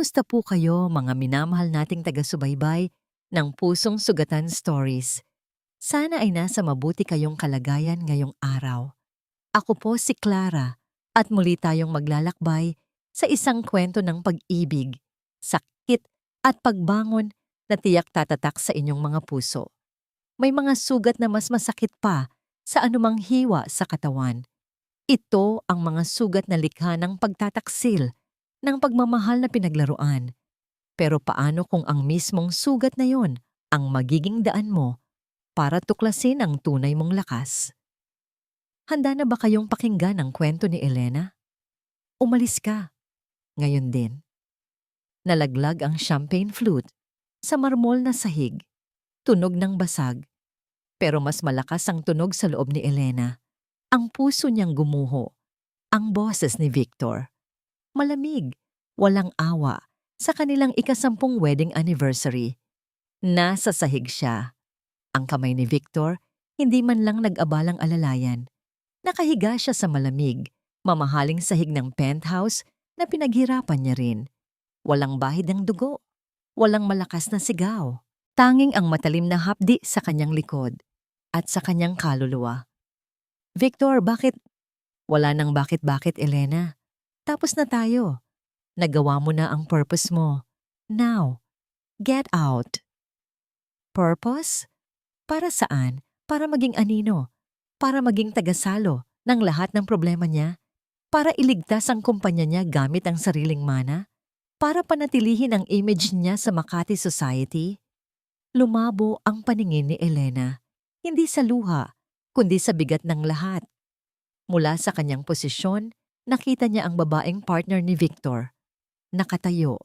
Kumusta po kayo mga minamahal nating taga-subaybay ng Pusong Sugatan Stories? Sana ay nasa mabuti kayong kalagayan ngayong araw. Ako po si Clara at muli tayong maglalakbay sa isang kwento ng pag-ibig, sakit at pagbangon na tiyak tatatak sa inyong mga puso. May mga sugat na mas masakit pa sa anumang hiwa sa katawan. Ito ang mga sugat na likha ng pagtataksil ng pagmamahal na pinaglaruan. Pero paano kung ang mismong sugat na yon ang magiging daan mo para tuklasin ang tunay mong lakas? Handa na ba kayong pakinggan ang kwento ni Elena? Umalis ka. Ngayon din. Nalaglag ang champagne flute sa marmol na sahig. Tunog ng basag. Pero mas malakas ang tunog sa loob ni Elena. Ang puso niyang gumuho. Ang boses ni Victor. Malamig, walang awa, sa kanilang ika-10 wedding anniversary. Nasa sahig siya. Ang kamay ni Victor, hindi man lang nag-abalang alalayan. Nakahiga siya sa malamig, mamahaling sahig ng penthouse na pinaghirapan niya rin. Walang bahid ng dugo, walang malakas na sigaw. Tanging ang matalim na hapdi sa kanyang likod at sa kanyang kaluluwa. Victor, bakit? Wala nang bakit-bakit, Elena. Tapos na tayo. Nagawa mo na ang purpose mo. Now, get out. Purpose? Para saan? Para maging anino? Para maging tagasalo ng lahat ng problema niya? Para iligtas ang kumpanya niya gamit ang sariling mana? Para panatilihin ang image niya sa Makati Society? Lumabo ang paningin ni Elena. Hindi sa luha, kundi sa bigat ng lahat. Mula sa kanyang posisyon, nakita niya ang babaeng partner ni Victor. Nakatayo.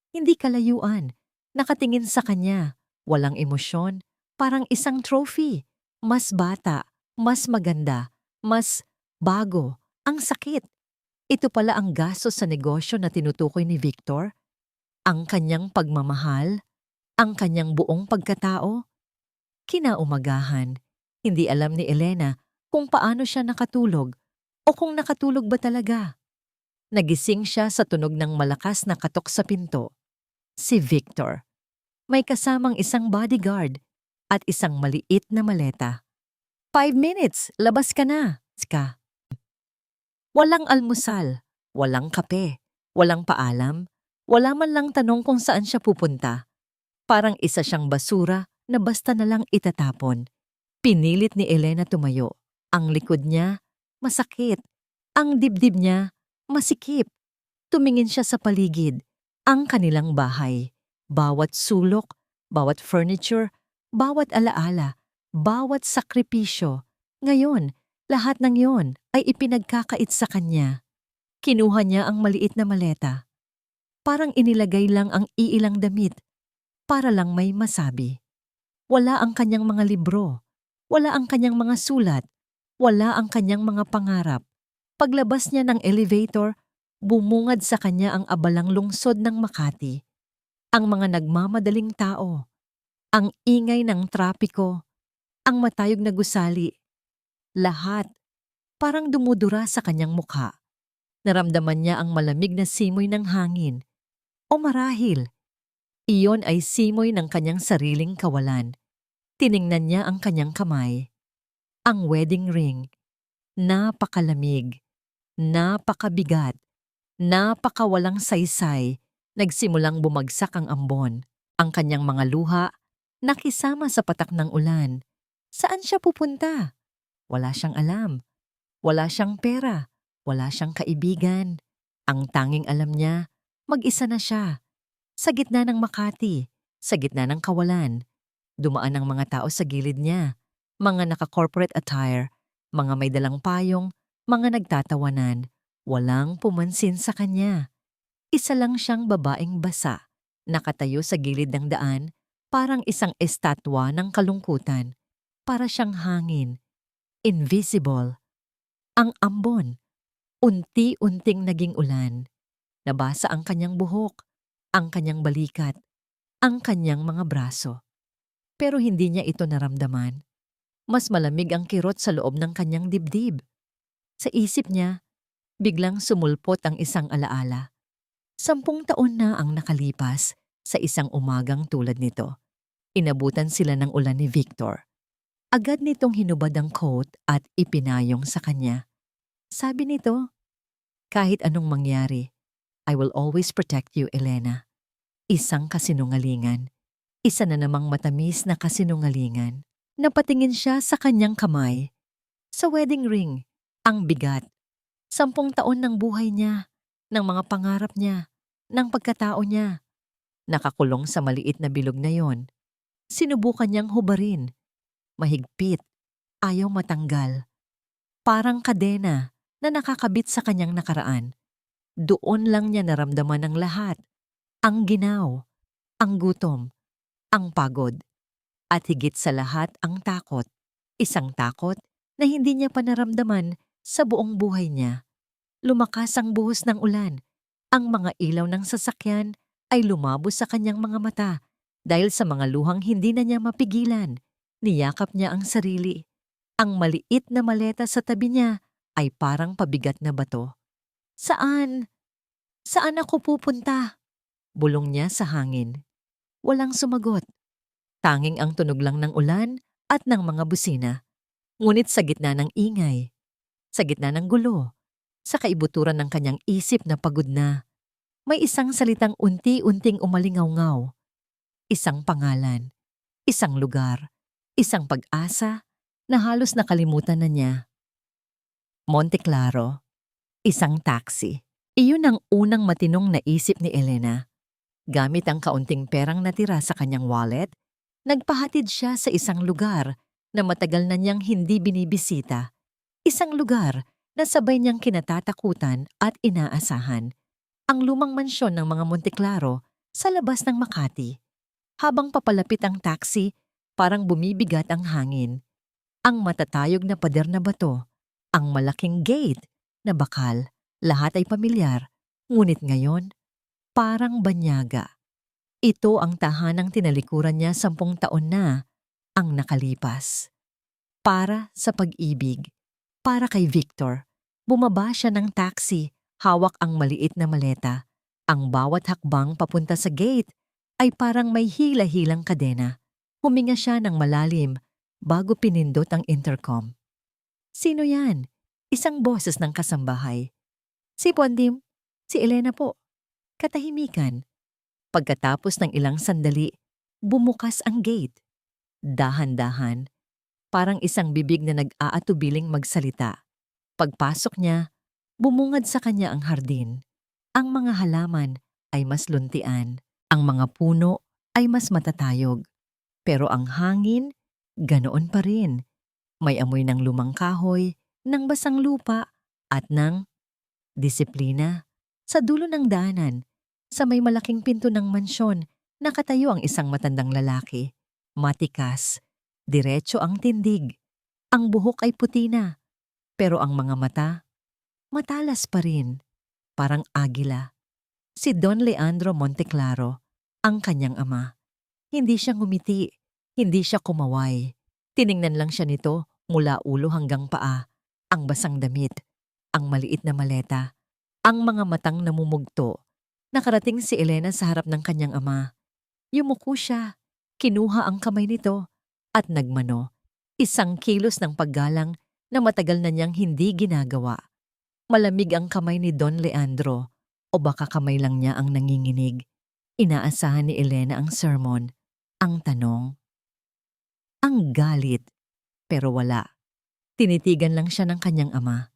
Hindi kalayuan. Nakatingin sa kanya. Walang emosyon. Parang isang trophy. Mas bata. Mas maganda. Mas bago. Ang sakit. Ito pala ang gastos sa negosyo na tinutukoy ni Victor. Ang kanyang pagmamahal. Ang kanyang buong pagkatao. Kinaumagahan. Hindi alam ni Elena kung paano siya nakatulog o kung nakatulog ba talaga. Nagising siya sa tunog ng malakas na katok sa pinto. Si Victor. May kasamang isang bodyguard at isang maliit na maleta. 5 minutes, labas ka na, Ska. Walang almusal, walang kape, walang paalam, wala man lang tanong kung saan siya pupunta. Parang isa siyang basura na basta na lang itatapon. Pinilit ni Elena tumayo. Ang likod niya, masakit. Ang dibdib niya, masikip. Tumingin siya sa paligid. Ang kanilang bahay. Bawat sulok, bawat furniture, bawat alaala, bawat sakripisyo. Ngayon, lahat ng yon ay ipinagkakait sa kanya. Kinuha niya ang maliit na maleta. Parang inilagay lang ang iilang damit para lang may masabi. Wala ang kanyang mga libro. Wala ang kanyang mga sulat. Wala ang kanyang mga pangarap. Paglabas niya ng elevator, bumungad sa kanya ang abalang lungsod ng Makati. Ang mga nagmamadaling tao. Ang ingay ng trapiko. Ang matayog na gusali. Lahat. Parang dumudura sa kanyang mukha. Naramdaman niya ang malamig na simoy ng hangin. O marahil, iyon ay simoy ng kanyang sariling kawalan. Tiningnan niya ang kanyang kamay. Ang wedding ring. Napakalamig. Napakabigat. Napakawalang saysay. Nagsimulang bumagsak ang ambon. Ang kanyang mga luha, nakisama sa patak ng ulan. Saan siya pupunta? Wala siyang alam. Wala siyang pera. Wala siyang kaibigan. Ang tanging alam niya, mag-isa na siya. Sa gitna ng Makati, sa gitna ng kawalan. Dumaan ang mga tao sa gilid niya. Mga naka-corporate attire, mga may dalang payong, mga nagtatawanan. Walang pumansin sa kanya. Isa lang siyang babaeng basa, nakatayo sa gilid ng daan, parang isang estatwa ng kalungkutan. Para siyang hangin. Invisible. Ang ambon. Unti-unting naging ulan. Nabasa ang kanyang buhok, ang kanyang balikat, ang kanyang mga braso. Pero hindi niya ito naramdaman. Mas malamig ang kirot sa loob ng kanyang dibdib. Sa isip niya, biglang sumulpot ang isang alaala. 10 taon na ang nakalipas sa isang umagang tulad nito. Inabutan sila ng ulan ni Victor. Agad nitong hinubad ang coat at ipinayong sa kanya. Sabi nito, "Kahit anong mangyari, I will always protect you, Elena." Isang kasinungalingan. Isa na namang matamis na kasinungalingan. Napatingin siya sa kanyang kamay. Sa wedding ring, ang bigat. 10 taon ng buhay niya, ng mga pangarap niya, ng pagkatao niya. Nakakulong sa maliit na bilog na yon. Sinubukan niyang hubarin. Mahigpit. Ayaw matanggal. Parang kadena na nakakabit sa kanyang nakaraan. Doon lang niya naramdaman ang lahat. Ang ginaw, ang gutom, ang pagod, at higit sa lahat ang takot. Isang takot na hindi niya pa naramdaman sa buong buhay niya. Lumakas ang buhos ng ulan. Ang mga ilaw ng sasakyan ay lumabo sa kanyang mga mata dahil sa mga luhang hindi na niya mapigilan. Niyakap niya ang sarili. Ang maliit na maleta sa tabi niya ay parang pabigat na bato. "Saan? Saan ako pupunta?" Bulong niya sa hangin. Walang sumagot. Tanging ang tunog lang ng ulan at ng mga busina. Ngunit sa gitna ng ingay, sa gitna ng gulo, sa kaibuturan ng kanyang isip na pagod na, may isang salitang unti-unting umalingaw-ngaw. Isang pangalan, isang lugar, isang pag-asa na halos nakalimutan na niya. Monte Claro, isang taxi. Iyon ang unang matinong naisip ni Elena. Gamit ang kaunting perang natira sa kanyang wallet, nagpahatid siya sa isang lugar na matagal na niyang hindi binibisita. Isang lugar na sabay niyang kinatatakutan at inaasahan. Ang lumang mansyon ng mga Monteclaro sa labas ng Makati. Habang papalapit ang taxi, parang bumibigat ang hangin. Ang matatayog na pader na bato, ang malaking gate na bakal, lahat ay pamilyar. Ngunit ngayon, parang banyaga. Ito ang tahanang tinalikuran niya 10 taon na ang nakalipas. Para sa pag-ibig, para kay Victor. Bumaba siya ng taxi, hawak ang maliit na maleta. Ang bawat hakbang papunta sa gate ay parang may hila-hilang kadena. Huminga siya ng malalim bago pinindot ang intercom. "Sino yan?" Isang boses ng kasambahay. "Si Pondim, si Elena po." Katahimikan. Pagkatapos ng ilang sandali, bumukas ang gate. Dahan-dahan, parang isang bibig na nag-aatubiling magsalita. Pagpasok niya, bumungad sa kanya ang hardin. Ang mga halaman ay mas luntian. Ang mga puno ay mas matatayog. Pero ang hangin, ganoon pa rin. May amoy ng lumang kahoy, ng basang lupa, at ng disiplina. Sa dulo ng daanan, sa may malaking pinto ng mansyon, nakatayo ang isang matandang lalaki. Matikas, diretso ang tindig. Ang buhok ay puti na, pero ang mga mata, matalas pa rin, parang agila. Si Don Leandro Monteclaro, ang kanyang ama. Hindi siya ngumiti, hindi siya kumaway. Tiningnan lang siya nito mula ulo hanggang paa, ang basang damit, ang maliit na maleta, ang mga matang namumugto. Nakarating si Elena sa harap ng kanyang ama. Yumuko siya, kinuha ang kamay nito, at nagmano. Isang kilos ng paggalang na matagal na niyang hindi ginagawa. Malamig ang kamay ni Don Leandro, o baka kamay lang niya ang nanginginig. Inaasahan ni Elena ang sermon, ang tanong. Ang galit, pero wala. Tinitigan lang siya ng kanyang ama.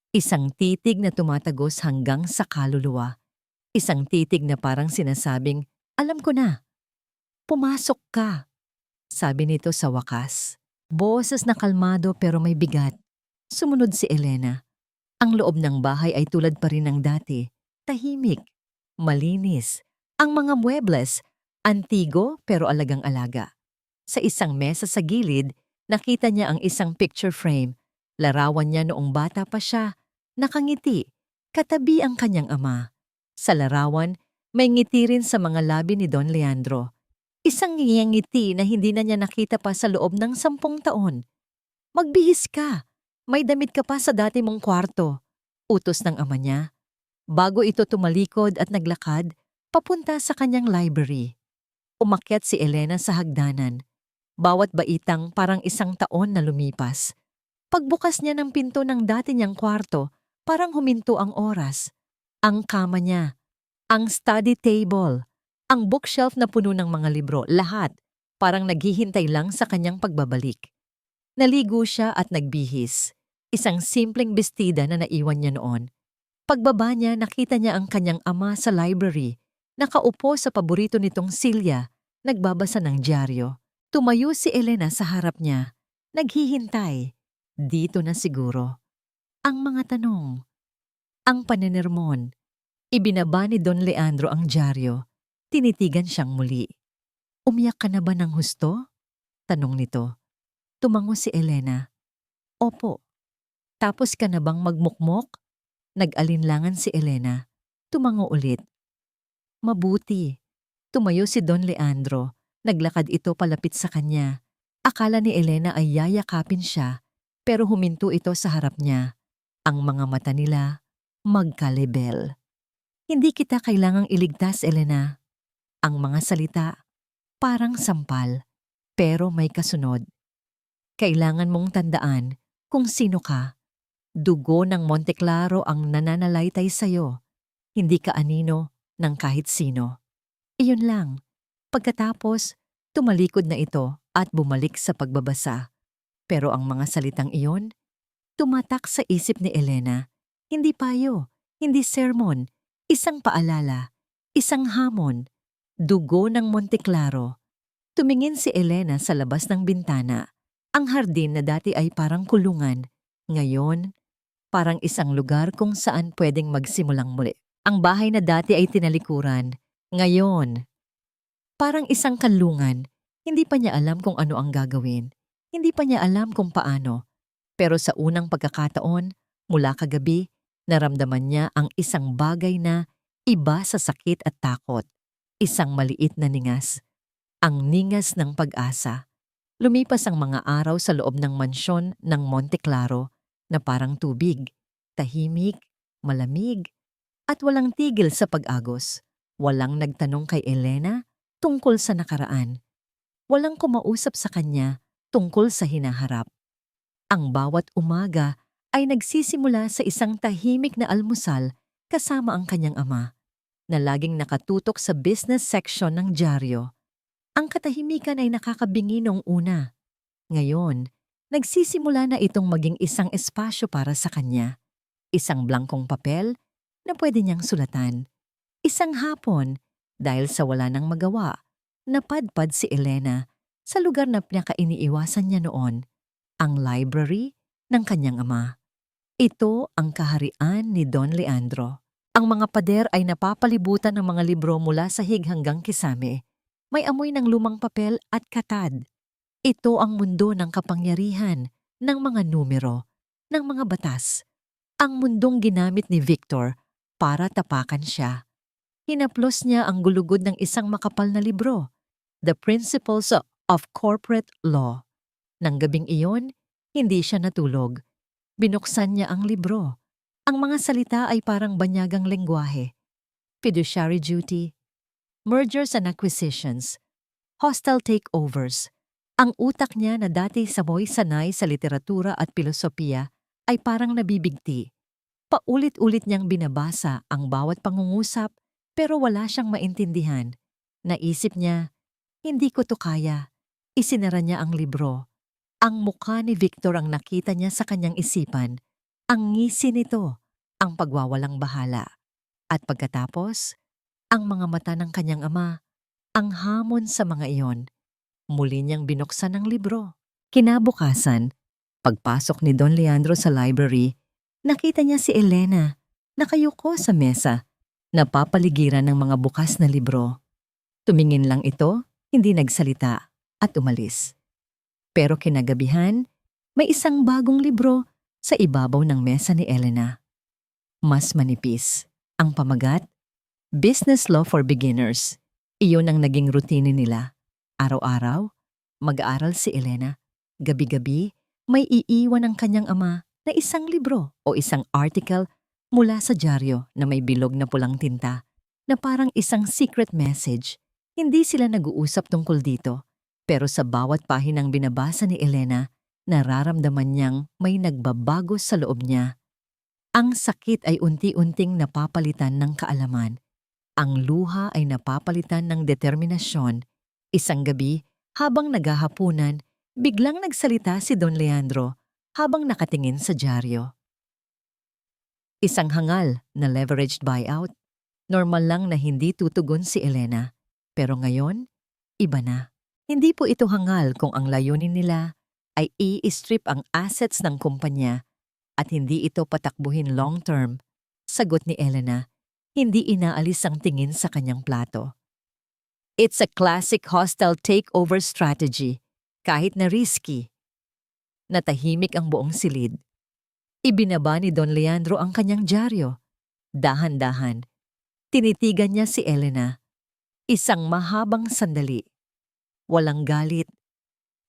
Isang titig na tumatagos hanggang sa kaluluwa. Isang titig na parang sinasabing, "Alam ko na." "Pumasok ka," sabi nito sa wakas. Boses na kalmado pero may bigat. Sumunod si Elena. Ang loob ng bahay ay tulad pa rin ng dati. Tahimik, malinis. Ang mga muebles, antigo pero alagang-alaga. Sa isang mesa sa gilid, nakita niya ang isang picture frame. Larawan niya noong bata pa siya. Nakangiti, katabi ang kanyang ama. Sa larawan, may ngiti rin sa mga labi ni Don Leandro. Isang ngiti na hindi na niya nakita pa sa loob ng 10 taon. "Magbihis ka. May damit ka pa sa dati mong kwarto." Utos ng ama niya. bago ito tumalikod at naglakad papunta sa kanyang library. Umakyat si Elena sa hagdanan. Bawat baitang parang isang taon na lumipas. Pagbukas niya ng pinto ng dati niyang kwarto, parang huminto ang oras. Ang kama niya, ang study table, ang bookshelf na puno ng mga libro, lahat parang naghihintay lang sa kanyang pagbabalik. Naligo siya at nagbihis. Isang simpleng bestida na naiwan niya noon. Pagbaba niya, nakita niya ang kanyang ama sa library, nakaupo sa paborito nitong silya, nagbabasa ng dyaryo. Tumayo si Elena sa harap niya, naghihintay. Dito na siguro. Ang mga tanong. Ang paninirmon. Ibinaba ni Don Leandro ang dyaryo. Tinitigan siyang muli. Umiyak ka na ba ng husto? Tanong nito. Tumango si Elena. Opo. Tapos ka na bang magmukmok? Nag-alinlangan si Elena. Tumango ulit. Mabuti. Tumayo si Don Leandro. Naglakad ito palapit sa kanya. Akala ni Elena ay yayakapin siya, pero huminto ito sa harap niya. Ang mga mata nila magkalebel. Hindi kita kailangang iligtas, Elena. Ang mga salita, parang sampal, pero may kasunod. Kailangan mong tandaan kung sino ka. Dugo ng Monteclaro ang nananalaytay sa'yo. Hindi ka anino ng kahit sino. Iyon lang. Pagkatapos, tumalikod na ito at bumalik sa pagbabasa. Pero ang mga salitang iyon, tumatak sa isip ni Elena. Hindi payo, hindi sermon, isang paalala, isang hamon. Dugo ng Monteclaro. Tumingin si Elena sa labas ng bintana. Ang hardin na dati ay parang kulungan. Ngayon, parang isang lugar kung saan pwedeng magsimulang muli. Ang bahay na dati ay tinalikuran. Ngayon, parang isang kanlungan. Hindi pa niya alam kung ano ang gagawin. Hindi pa niya alam kung paano. Pero sa unang pagkakataon, mula kagabi, naramdaman niya ang isang bagay na iba sa sakit at takot. Isang maliit na ningas. Ang ningas ng pag-asa. Lumipas ang mga araw sa loob ng mansyon ng Monteclaro na parang tubig, tahimik, malamig, at walang tigil sa pag-agos. Walang nagtanong kay Elena tungkol sa nakaraan. Walang kumausap sa kanya tungkol sa hinaharap. Ang bawat umaga ay nagsisimula sa isang tahimik na almusal kasama ang kanyang ama, na laging nakatutok sa business section ng dyaryo. Ang katahimikan ay nakakabingi noong una. Ngayon, nagsisimula na itong maging isang espasyo para sa kanya. Isang blankong papel na pwede niyang sulatan. Isang hapon, dahil sa wala nang magawa, napadpad si Elena sa lugar na pinakainiiwasan niya noon, ang library ng kanyang ama. Ito ang kaharian ni Don Leandro. Ang mga pader ay napapalibutan ng mga libro mula sahig hanggang kisame. May amoy ng lumang papel at katad. Ito ang mundo ng kapangyarihan, ng mga numero, ng mga batas. Ang mundong ginamit ni Victor para tapakan siya. Hinaplos niya ang gulugod ng isang makapal na libro, The Principles of Corporate Law. Nang gabing iyon, hindi siya natulog. Binuksan niya ang libro. Ang mga salita ay parang banyagang lengguwahe. Fiduciary duty, mergers and acquisitions, hostile takeovers. Ang utak niya na dati sanay sa literatura at filosofiya ay parang nabibigti. Paulit-ulit niyang binabasa ang bawat pangungusap pero wala siyang maintindihan. Naisip niya, hindi ko to kaya. Isinara niya ang libro. Ang mukha ni Victor ang nakita niya sa kanyang isipan. Ang ngisi nito, ang pagwawalang bahala. At pagkatapos, ang mga mata ng kanyang ama, ang hamon sa mga iyon. Muli niyang binuksan ang libro. Kinabukasan, pagpasok ni Don Leandro sa library, nakita niya si Elena, nakayuko sa mesa, napapaligiran ng mga bukas na libro. Tumingin lang ito, hindi nagsalita, at umalis. Pero kinagabihan, may isang bagong libro sa ibabaw ng mesa ni Elena. Mas manipis. Ang pamagat, Business Law for Beginners. Iyon ang naging routine nila. Araw-araw, mag-aaral si Elena. Gabi-gabi, may iiwan ang kanyang ama na isang libro o isang article Mula sa dyaryo na may bilog na pulang tinta, na parang isang secret message. Hindi sila nag-uusap tungkol dito, pero sa bawat pahinang binabasa ni Elena, nararamdaman niyang may nagbabago sa loob niya. Ang sakit ay unti-unting napapalitan ng kaalaman. Ang luha ay napapalitan ng determinasyon. Isang gabi, habang naghahapunan, biglang nagsalita si Don Leandro habang nakatingin sa dyaryo. Isang hangal na leveraged buyout. Normal lang na hindi tutugon si Elena. Pero ngayon, iba na. Hindi po ito hangal kung ang layunin nila ay i-strip ang assets ng kumpanya at hindi ito patakbuhin long-term. Sagot ni Elena, hindi inaalis ang tingin sa kanyang plato. It's a classic hostile takeover strategy, kahit na risky. Natahimik ang buong silid. Ibinaba ni Don Leandro ang kanyang dyaryo. Dahan-dahan, tinitigan niya si Elena. Isang mahabang sandali. Walang galit,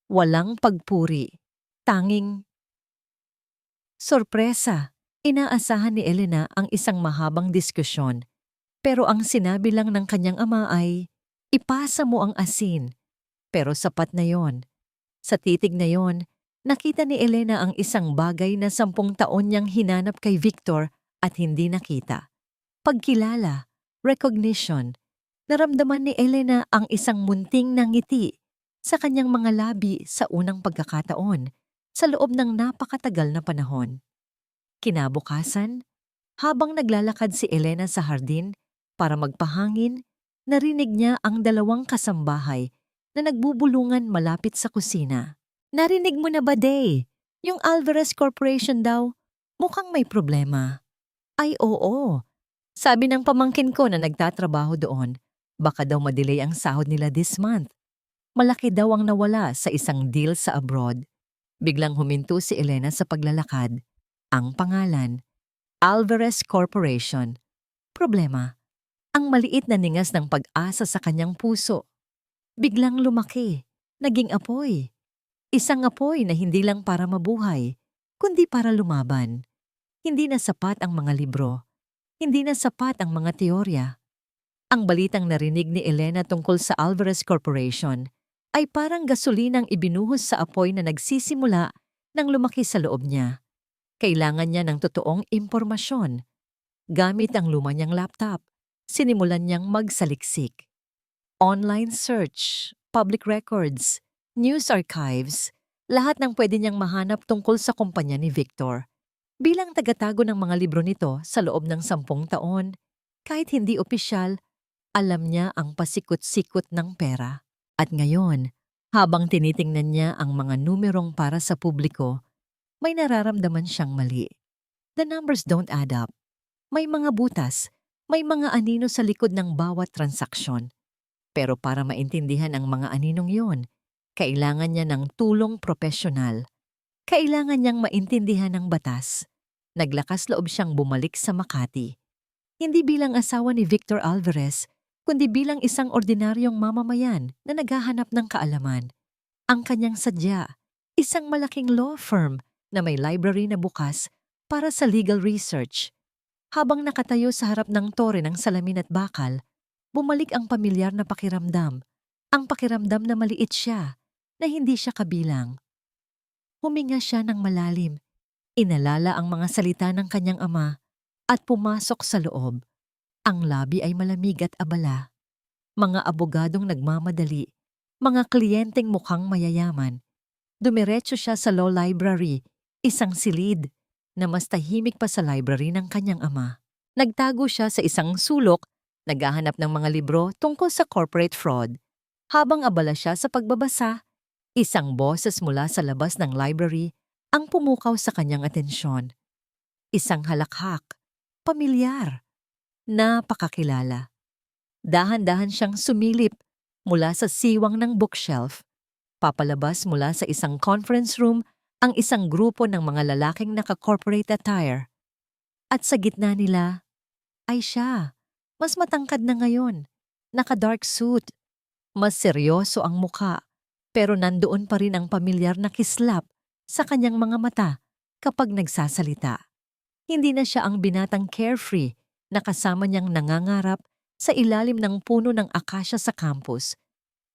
walang pagpuri, tanging sorpresa. Inaasahan ni Elena ang isang mahabang diskusyon, pero ang sinabi lang ng kanyang ama ay, ipasa mo ang asin. Pero sapat na yon. Sa titig na yon, nakita ni Elena ang isang bagay na 10 taon niyang hinanap kay Victor at hindi nakita. Pagkilala, recognition. Naramdaman ni Elena ang isang munting na ngiti sa kanyang mga labi sa unang pagkakataon sa loob ng napakatagal na panahon. Kinabukasan, habang naglalakad si Elena sa hardin para magpahangin, narinig niya ang 2 kasambahay na nagbubulungan malapit sa kusina. Narinig mo na ba, Day? Yung Alvarez Corporation daw, mukhang may problema. Ay oo, sabi ng pamangkin ko na nagtatrabaho doon, baka daw madelay ang sahod nila this month. Malaki daw ang nawala sa isang deal sa abroad. Biglang huminto si Elena sa paglalakad. Ang pangalan, Alvarez Corporation. Problema, ang maliit na ningas ng pag-asa sa kanyang puso. Biglang lumaki, naging apoy. Isang apoy na hindi lang para mabuhay, kundi para lumaban. Hindi na sapat ang mga libro. Hindi na sapat ang mga teorya. Ang balitang narinig ni Elena tungkol sa Alvarez Corporation ay parang gasolinang ibinuhos sa apoy na nagsisimula nang lumaki sa loob niya. Kailangan niya ng totoong impormasyon. Gamit ang luma niyang laptop, sinimulan niyang magsaliksik. Online search, public records, news archives, lahat ng pwede niyang mahanap tungkol sa kumpanya ni Victor. Bilang tagatago ng mga libro nito sa loob ng 10 taon, kahit hindi opisyal, alam niya ang pasikot-sikot ng pera. At ngayon, habang tinitingnan niya ang mga numerong para sa publiko, may nararamdaman siyang mali. The numbers don't add up. May mga butas, may mga anino sa likod ng bawat transaksyon. Pero para maintindihan ang mga aninong yon, kailangan niya ng tulong propesyonal. Kailangan niyang maintindihan ang batas. Naglakas loob siyang bumalik sa Makati. Hindi bilang asawa ni Victor Alvarez, kundi bilang isang ordinaryong mamamayan na naghahanap ng kaalaman. Ang kanyang sadya, isang malaking law firm na may library na bukas para sa legal research. Habang nakatayo sa harap ng tore ng salamin at bakal, bumalik ang pamilyar na pakiramdam. Ang pakiramdam na maliit siya, na hindi siya kabilang. Huminga siya ng malalim. Inalala ang mga salita ng kanyang ama at pumasok sa loob. Ang labi ay malamig at abala. Mga abogadong nagmamadali, mga kliyenteng mukhang mayayaman. Dumiretso siya sa law library, isang silid na mas tahimik pa sa library ng kanyang ama. Nagtago siya sa isang sulok, naghahanap ng mga libro tungkol sa corporate fraud. Habang abala siya sa pagbabasa, isang boses mula sa labas ng library ang pumukaw sa kanyang atensyon. Isang halakhak, pamilyar, napakakilala. Dahan-dahan siyang sumilip mula sa siwang ng bookshelf. Papalabas mula sa isang conference room ang isang grupo ng mga lalaking naka-corporate attire. At sa gitna nila ay siya, mas matangkad na ngayon, naka-dark suit. Mas seryoso ang mukha, pero nandoon pa rin ang pamilyar na kislap sa kanyang mga mata kapag nagsasalita. Hindi na siya ang binatang carefree na kasama niyang nangangarap sa ilalim ng puno ng akasya sa campus.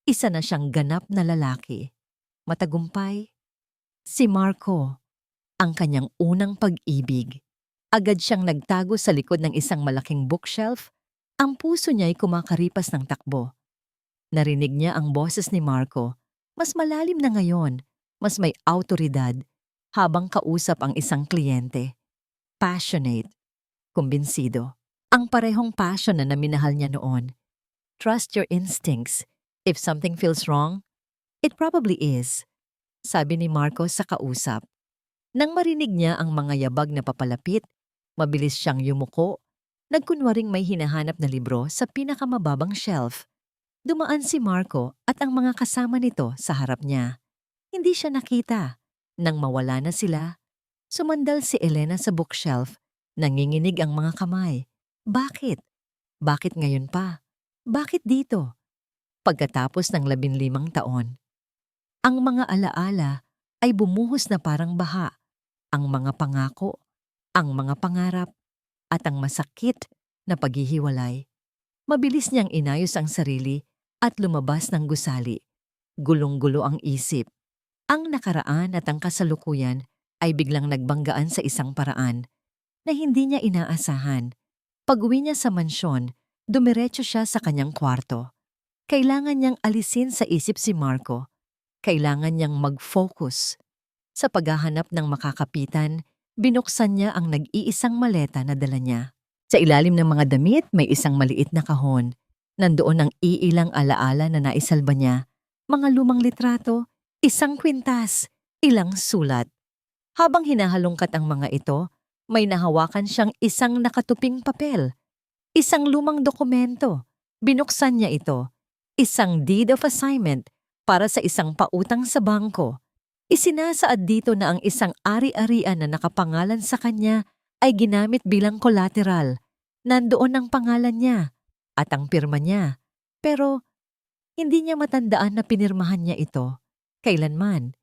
Isa na siyang ganap na lalaki. Matagumpay. Si Marco, ang kanyang unang pag-ibig. Agad siyang nagtago sa likod ng isang malaking bookshelf. Ang puso niya'y kumakaripas ng takbo. Narinig niya ang boses ni Marco. Mas malalim na ngayon, mas may awtoridad, habang kausap ang isang kliyente. Passionate, kumbinsido. Ang parehong passion na naminahal niya noon. Trust your instincts. If something feels wrong, it probably is, sabi ni Marco sa kausap. Nang marinig niya ang mga yabag na papalapit, mabilis siyang yumuko, nagkunwaring may hinahanap na libro sa pinakamababang shelf. Dumaan si Marco at ang mga kasama nito sa harap niya. Hindi siya nakita. Nang mawala na sila, sumandal si Elena sa bookshelf. Nanginginig ang mga kamay. Bakit? Bakit ngayon pa? Bakit dito? Pagkatapos ng 15 taon. Ang mga alaala ay bumuhos na parang baha. Ang mga pangako, ang mga pangarap, at ang masakit na paghihiwalay. Mabilis niyang inayos ang sarili at lumabas ng gusali. Gulong-gulo ang isip. Ang nakaraan at ang kasalukuyan ay biglang nagbanggaan sa isang paraan na hindi niya inaasahan. Pag-uwi niya sa mansyon, dumiretso siya sa kanyang kwarto. Kailangan niyang alisin sa isip si Marco. Kailangan niyang mag-focus. Sa paghahanap ng makakapitan, binuksan niya ang nag-iisang maleta na dala niya. Sa ilalim ng mga damit, may isang maliit na kahon. Nandoon ang iilang alaala na naisalba niya. Mga lumang litrato, isang kwintas, ilang sulat. Habang hinahalongkat ang mga ito, may nahawakan siyang isang nakatuping papel. Isang lumang dokumento. Binuksan niya ito. Isang deed of assignment para sa isang pautang sa bangko. Isinasaad dito na ang isang ari-arian na nakapangalan sa kanya ay ginamit bilang collateral. Nandoon ang pangalan niya at ang pirma niya. Pero hindi niya matandaan na pinirmahan niya ito. Kailanman.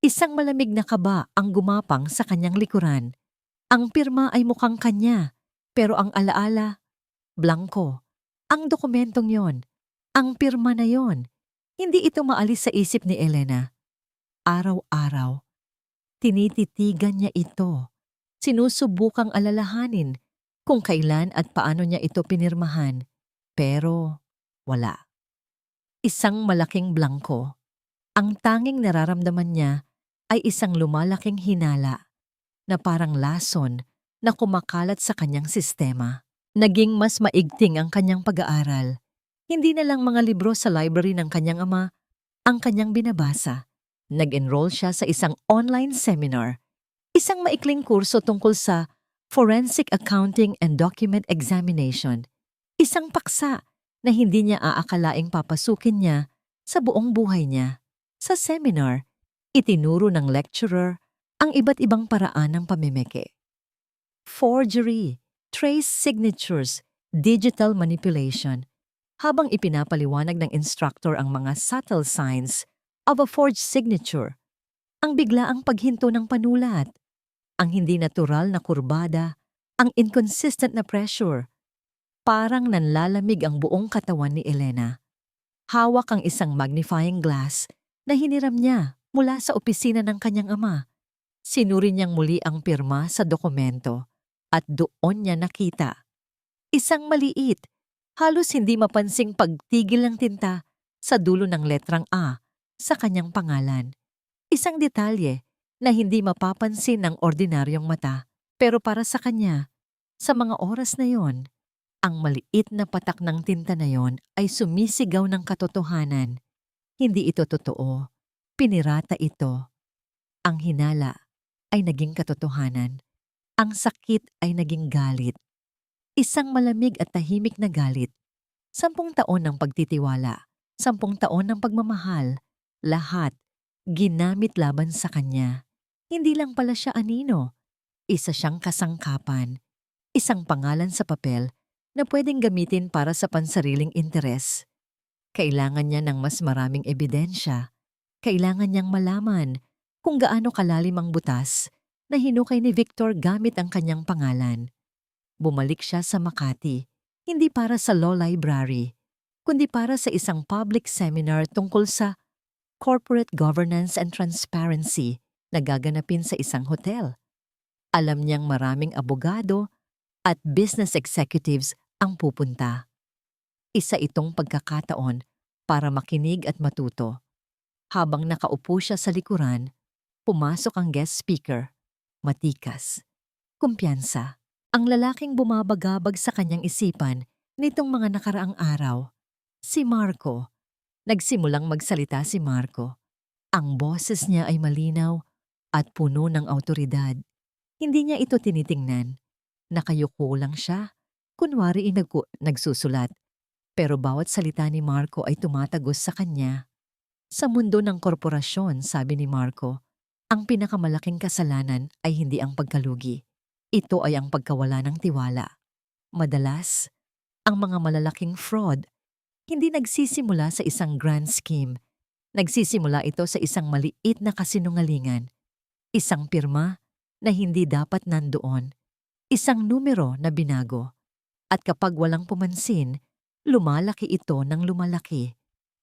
Isang malamig na kaba ang gumapang sa kanyang likuran. Ang pirma ay mukhang kanya, pero ang alaala, blanko. Ang dokumentong yon, ang pirma na yon, hindi ito maalis sa isip ni Elena. Araw-araw, tinititigan niya ito. Sinusubukang alalahanin kung kailan at paano niya ito pinirmahan. Pero wala. Isang malaking blanko. Ang tanging nararamdaman niya ay isang lumalaking hinala na parang lason na kumakalat sa kanyang sistema. Naging mas maigting ang kanyang pag-aaral. Hindi na lang mga libro sa library ng kanyang ama ang kanyang binabasa. Nag-enroll siya sa isang online seminar. Isang maikling kurso tungkol sa Forensic Accounting and Document Examination. Isang paksa na hindi niya aakalaing papasukin niya sa buong buhay niya. Sa seminar, itinuro ng lecturer ang iba't ibang paraan ng pamimeke. Forgery, trace signatures, digital manipulation. Habang ipinapaliwanag ng instructor ang mga subtle signs of a forged signature, ang biglaang paghinto ng panulat, ang hindi natural na kurbada, ang inconsistent na pressure. Parang nanlalamig ang buong katawan ni Elena. Hawak ang isang magnifying glass na hiniram niya mula sa opisina ng kanyang ama. Sinuri niyang muli ang pirma sa dokumento at doon niya nakita. Isang maliit, halos hindi mapansing pagtigil ng tinta sa dulo ng letrang A sa kanyang pangalan. Isang detalye na hindi mapapansin ng ordinaryong mata, pero para sa kanya, sa mga oras na yon, ang maliit na patak ng tinta na yon ay sumisigaw ng katotohanan. Hindi ito totoo. Pinirata ito. Ang hinala ay naging katotohanan. Ang sakit ay naging galit. Isang malamig at tahimik na galit. 10 taon ng pagtitiwala. 10 taon ng pagmamahal. Lahat ginamit laban sa kanya. Hindi lang pala siya anino. Isa siyang kasangkapan. Isang pangalan sa papel na pwedeng gamitin para sa pansariling interes. Kailangan niya ng mas maraming ebidensya. Kailangan niyang malaman kung gaano kalalim ang butas na hinukay ni Victor gamit ang kanyang pangalan. Bumalik siya sa Makati, hindi para sa law library, kundi para sa isang public seminar tungkol sa corporate governance and transparency na gaganapin sa isang hotel. Alam niyang maraming abogado at business executives ang pupunta. Isa itong pagkakataon para makinig at matuto. Habang nakaupo siya sa likuran, pumasok ang guest speaker. Matikas, kumpiyansa. Ang lalaking bumabagabag sa kanyang isipan nitong mga nakaraang araw. Si Marco. Nagsimulang magsalita si Marco. Ang boses niya ay malinaw at puno ng awtoridad. Hindi niya ito tinitingnan. Nakayuko lang siya. Kunwari nagsusulat. Pero bawat salita ni Marco ay tumatagos sa kanya. Sa mundo ng korporasyon, sabi ni Marco, ang pinakamalaking kasalanan ay hindi ang pagkalugi. Ito ay ang pagkawala ng tiwala. Madalas, ang mga malalaking fraud hindi nagsisimula sa isang grand scheme. Nagsisimula ito sa isang maliit na kasinungalingan. Isang pirma na hindi dapat nandoon. Isang numero na binago. At kapag walang pumansin, lumalaki ito ng lumalaki.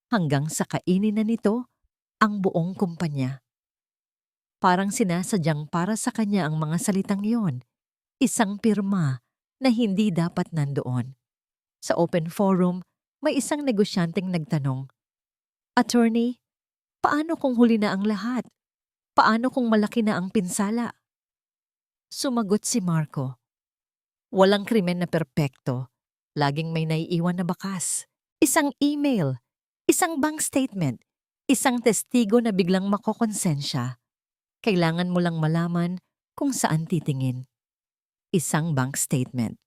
Hanggang sa kainin na nito ang buong kumpanya. Parang sinasadyang para sa kanya ang mga salitang iyon. Isang pirma na hindi dapat nandoon. Sa open forum, may isang negosyanteng nagtanong, "Attorney, paano kung huli na ang lahat? Paano kung malaki na ang pinsala?" Sumagot si Marco, "Walang krimen na perpekto. Laging may naiiwan na bakas. Isang email, isang bank statement, isang testigo na biglang makokonsensya. Kailangan mo lang malaman kung saan titingin." Isang bank statement.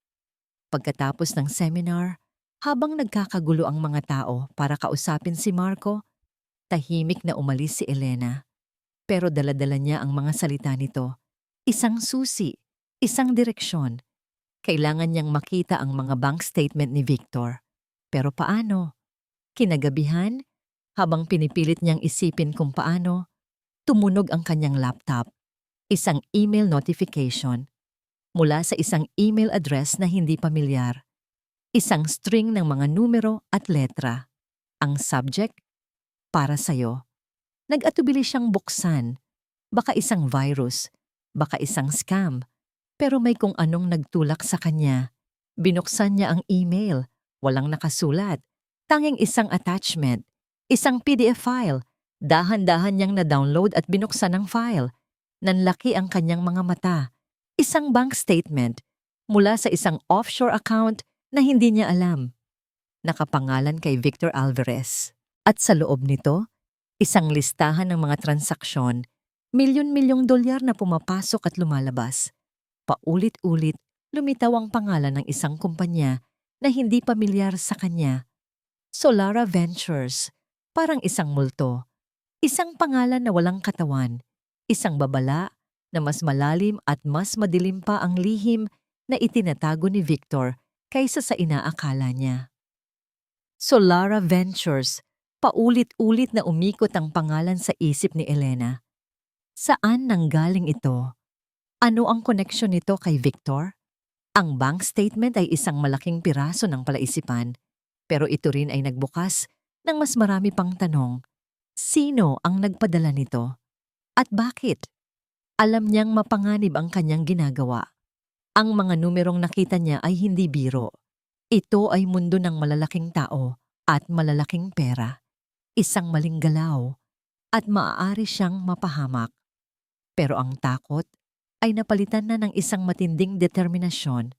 Pagkatapos ng seminar, habang nagkakagulo ang mga tao para kausapin si Marco, tahimik na umalis si Elena. Pero dala-dala niya ang mga salita nito. Isang susi, isang direksyon. Kailangan niyang makita ang mga bank statement ni Victor. Pero paano? Kinagabihan, habang pinipilit niyang isipin kung paano, tumunog ang kanyang laptop. Isang email notification. Mula sa isang email address na hindi pamilyar. Isang string ng mga numero at letra. Ang subject, para sa'yo. Nag-atubili siyang buksan. Baka isang virus, baka isang scam. Pero may kung anong nagtulak sa kanya. Binuksan niya ang email, walang nakasulat. Tanging isang attachment, isang PDF file. Dahan-dahan niyang na-download at binuksan ang file. Nanlaki ang kanyang mga mata. Isang bank statement mula sa isang offshore account na hindi niya alam. Nakapangalan kay Victor Alvarez. At sa loob nito, isang listahan ng mga transaksyon, milyon-milyong dolyar na pumapasok at lumalabas. Paulit-ulit, lumitaw ang pangalan ng isang kumpanya na hindi pamilyar sa kanya. Solara Ventures, parang isang multo. Isang pangalan na walang katawan. Isang babala na mas malalim at mas madilim pa ang lihim na itinatago ni Victor kaysa sa inaakala niya. Solara Ventures, paulit-ulit na umikot ang pangalan sa isip ni Elena. Saan nanggaling ito? Ano ang koneksyon nito kay Victor? Ang bank statement ay isang malaking piraso ng palaisipan, pero ito rin ay nagbukas ng mas marami pang tanong. Sino ang nagpadala nito? At bakit? Alam niyang mapanganib ang kanyang ginagawa. Ang mga numerong nakita niya ay hindi biro. Ito ay mundo ng malalaking tao at malalaking pera. Isang maling galaw at maaari siyang mapahamak. Pero ang takot ay napalitan na ng isang matinding determinasyon.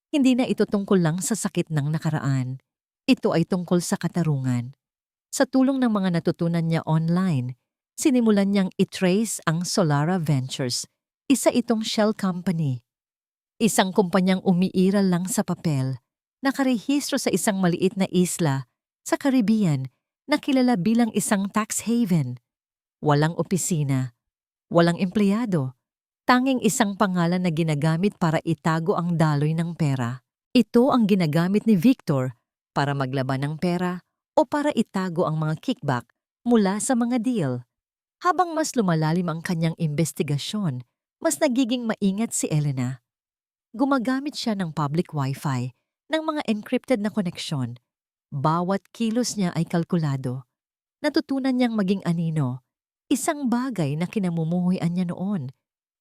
Hindi na ito tungkol lang sa sakit ng nakaraan. Ito ay tungkol sa katarungan. Sa tulong ng mga natutunan niya online, sinimulan niyang i-trace ang Solara Ventures. Isa itong shell company. Isang kumpanyang umiiral lang sa papel, nakarehistro sa isang maliit na isla sa Caribbean na kilala bilang isang tax haven. Walang opisina, walang empleyado, tanging isang pangalan na ginagamit para itago ang daloy ng pera. Ito ang ginagamit ni Victor para maglaban ng pera o para itago ang mga kickback mula sa mga deal. Habang mas lumalalim ang kanyang investigasyon, Mas nagiging maingat si Elena. Gumagamit siya ng public wifi, ng mga encrypted na koneksyon. Bawat kilos niya ay kalkulado. Natutunan niyang maging anino, isang bagay na kinamumuhuyan niya noon.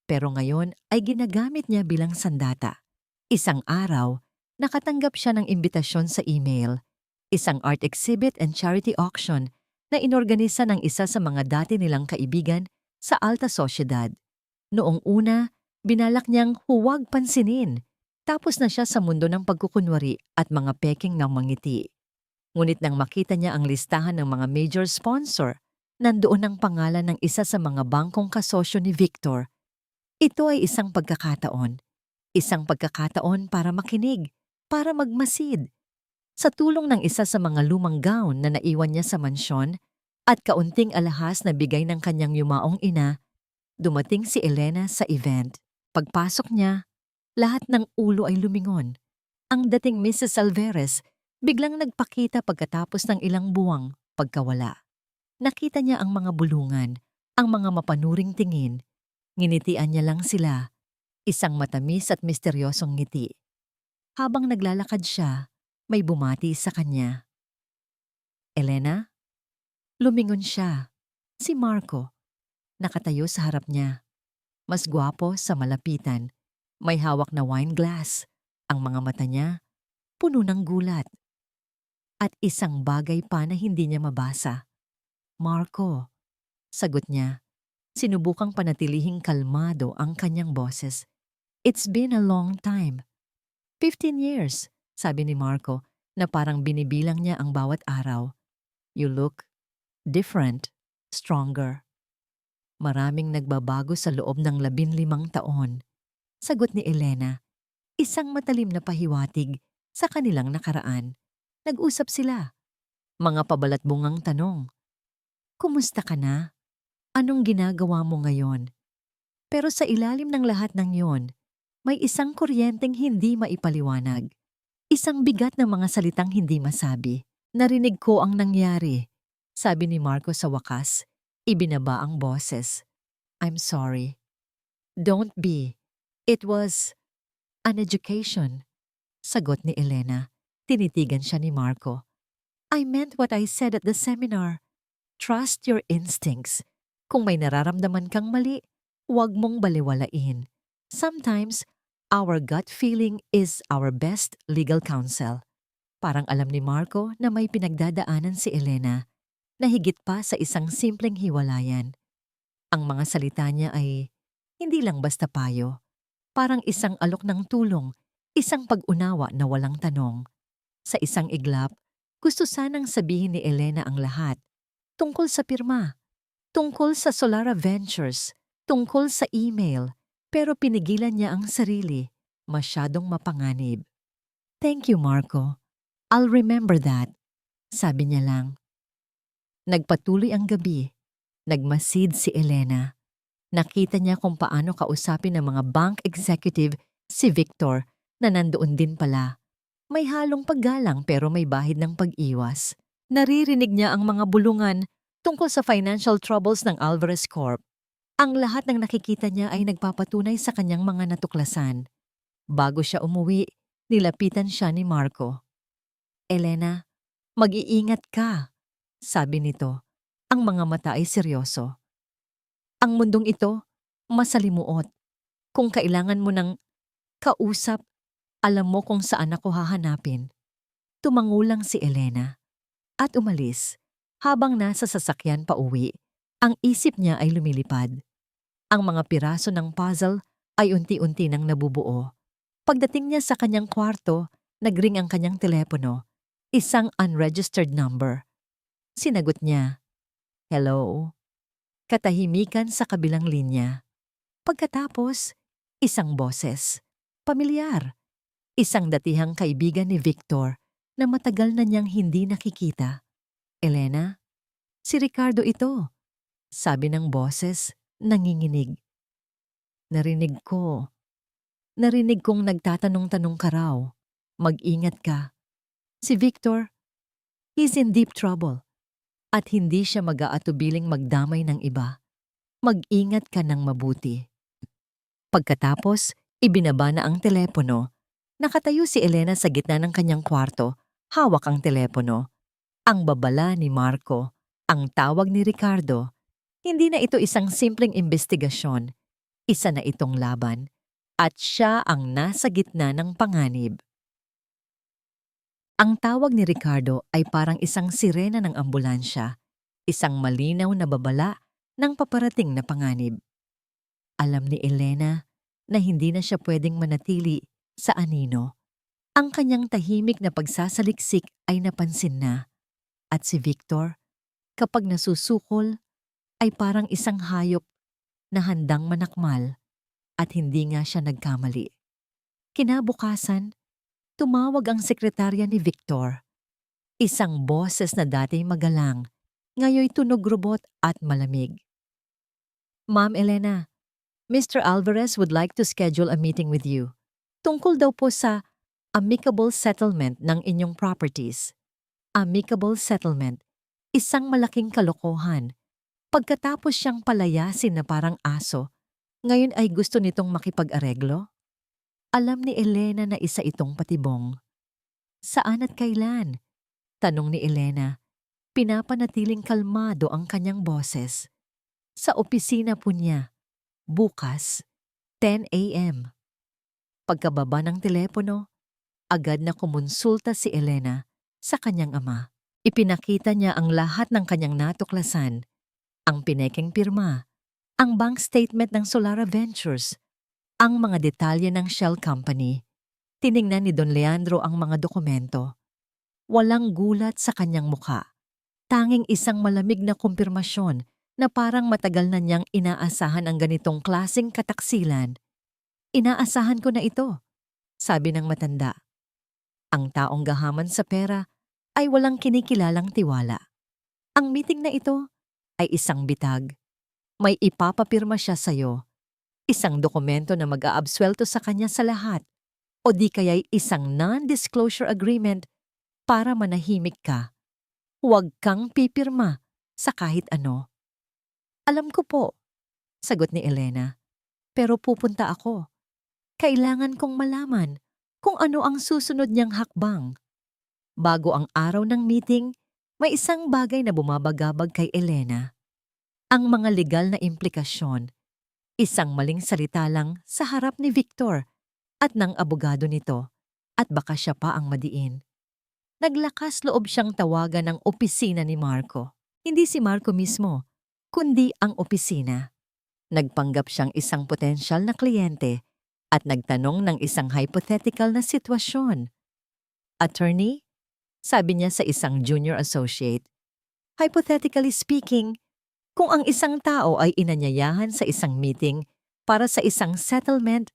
Pero ngayon ay ginagamit niya bilang sandata. Isang araw, nakatanggap siya ng imbitasyon sa email. Isang art exhibit and charity auction na inorganisa ng isa sa mga dati nilang kaibigan sa Alta Sociedad. Noong una, binalak niyang huwag pansinin. Tapos na siya sa mundo ng pagkukunwari at mga peking ng mangiti. Ngunit nang makita niya ang listahan ng mga major sponsor, nandoon ang pangalan ng isa sa mga bangkong kasosyo ni Victor. Ito ay isang pagkakataon. Isang pagkakataon para makinig, para magmasid. Sa tulong ng isa sa mga lumang gown na naiwan niya sa mansyon at kaunting alahas na bigay ng kanyang yumaong ina, dumating si Elena sa event. Pagpasok niya, lahat ng ulo ay lumingon. Ang dating Mrs. Alvarez biglang nagpakita pagkatapos ng ilang buwang pagkawala. Nakita niya ang mga bulungan, ang mga mapanuring tingin. Nginitian niya lang sila, isang matamis at misteryosong ngiti. Habang naglalakad siya, may bumati sa kanya. Elena? Lumingon siya. Si Marco. Nakatayo sa harap niya. Mas gwapo sa malapitan. May hawak na wine glass. Ang mga mata niya, puno ng gulat. At isang bagay pa na hindi niya mabasa. Marco, sagot niya. Sinubukang panatilihing kalmado ang kanyang boses. It's been a long time. 15 years, sabi ni Marco na parang binibilang niya ang bawat araw. You look different, stronger. Maraming nagbabago sa loob ng 15 taon. Sagot ni Elena, isang matalim na pahiwatig sa kanilang nakaraan. Nag-usap sila. Mga pabalatbungang tanong. Kumusta ka na? Anong ginagawa mo ngayon? Pero sa ilalim ng lahat ng yon, may isang kuryenteng hindi maipaliwanag. Isang bigat ng mga salitang hindi masabi. Narinig ko ang nangyari, sabi ni Marco sa wakas. Ibinaba ang boses. I'm sorry. Don't be. It was an education. Sagot ni Elena. Tinitigan siya ni Marco. I meant what I said at the seminar. Trust your instincts. Kung may nararamdaman kang mali, huwag mong baliwalain. Sometimes, our gut feeling is our best legal counsel. Parang alam ni Marco na may pinagdadaanan si Elena na higit pa sa isang simpleng hiwalayan. Ang mga salita niya ay hindi lang basta payo. Parang isang alok ng tulong, isang pag-unawa na walang tanong. Sa isang iglap, gusto sanang sabihin ni Elena ang lahat. Tungkol sa pirma, tungkol sa Solara Ventures, tungkol sa email, pero pinigilan niya ang sarili, masyadong mapanganib. Thank you, Marco. I'll remember that, sabi niya lang. Nagpatuloy ang gabi. Nagmasid si Elena. Nakita niya kung paano kausapin ng mga bank executive si Victor na nandoon din pala. May halong paggalang pero may bahid ng pag-iwas. Naririnig niya ang mga bulungan tungkol sa financial troubles ng Alvarez Corp. Ang lahat ng nakikita niya ay nagpapatunay sa kanyang mga natuklasan. Bago siya umuwi, nilapitan siya ni Marco. Elena, mag-iingat ka, sabi nito. Ang mga mata ay seryoso. Ang mundong ito, masalimuot. Kung kailangan mo ng kausap, alam mo kung saan ako hahanapin. Tumangulang si Elena at umalis. Habang nasa sasakyan pa uwi, ang isip niya ay lumilipad. Ang mga piraso ng puzzle ay unti-unti nang nabubuo. Pagdating niya sa kanyang kwarto, nagring ang kanyang telepono. Isang unregistered number. Sinagot niya, "Hello?" Katahimikan sa kabilang linya. Pagkatapos, isang boses. Pamilyar. Isang datihang kaibigan ni Victor na matagal na niyang hindi nakikita. Elena, si Ricardo ito, sabi ng boses, nanginginig. Narinig kong nagtatanong-tanong ka raw. Mag-ingat ka. Si Victor, he's in deep trouble. At hindi siya mag-aatubiling magdamay ng iba. Mag-ingat ka ng mabuti. Pagkatapos, ibinaba na ang telepono. Nakatayo si Elena sa gitna ng kanyang kwarto, hawak ang telepono. Ang babala ni Marco, ang tawag ni Ricardo. Hindi na ito isang simpleng investigasyon. Isa na itong laban. At siya ang nasa gitna ng panganib. Ang tawag ni Ricardo ay parang isang sirena ng ambulansya, isang malinaw na babala ng paparating na panganib. Alam ni Elena na hindi na siya pwedeng manatili sa anino. Ang kanyang tahimik na pagsasaliksik ay napansin na. At si Victor, kapag nasusukol, ay parang isang hayop na handang manakmal at hindi nga siya nagkamali. Kinabukasan, tumawag ang sekretarya ni Victor. Isang boses na dati magalang, ngayoy tunog robot at malamig. Ma'am Elena, Mr. Alvarez would like to schedule a meeting with you. Tungkol daw po sa amicable settlement ng inyong properties. Amicable settlement, isang malaking kalokohan. Pagkatapos siyang palayasin na parang aso, ngayon ay gusto nitong makipag-areglo? Alam ni Elena na isa itong patibong. Saan at kailan? Tanong ni Elena. Pinapanatiling kalmado ang kanyang boses. Sa opisina po niya. Bukas, 10 a.m. Pagkababa ng telepono, agad na kumonsulta si Elena sa kanyang ama. Ipinakita niya ang lahat ng kanyang natuklasan, ang pinekeng pirma, ang bank statement ng Solara Ventures, ang mga detalye ng Shell Company. Tiningnan ni Don Leandro ang mga dokumento. Walang gulat sa kanyang mukha. Tanging isang malamig na kumpirmasyon na parang matagal na niyang inaasahan ang ganitong klaseng kataksilan. Inaasahan ko na ito, sabi ng matanda. Ang taong gahaman sa pera ay walang kinikilalang tiwala. Ang meeting na ito ay isang bitag. May ipapapirma siya sa'yo. Isang dokumento na mag-aabsuelto sa kanya sa lahat o di kaya'y isang non-disclosure agreement para manahimik ka. Huwag kang pipirma sa kahit ano. Alam ko po, sagot ni Elena. Pero pupunta ako. Kailangan kong malaman kung ano ang susunod niyang hakbang. Bago ang araw ng meeting, may isang bagay na bumabagabag kay Elena. Ang mga legal na implikasyon. Isang maling salita lang sa harap ni Victor at ng abogado nito at baka siya pa ang madiin. Naglakas loob siyang tawagan ng opisina ni Marco. Hindi si Marco mismo, kundi ang opisina. Nagpanggap siyang isang potensyal na kliyente at nagtanong ng isang hypothetical na sitwasyon. Attorney? Sabi niya sa isang junior associate. Hypothetically speaking, kung ang isang tao ay inanyayahan sa isang meeting para sa isang settlement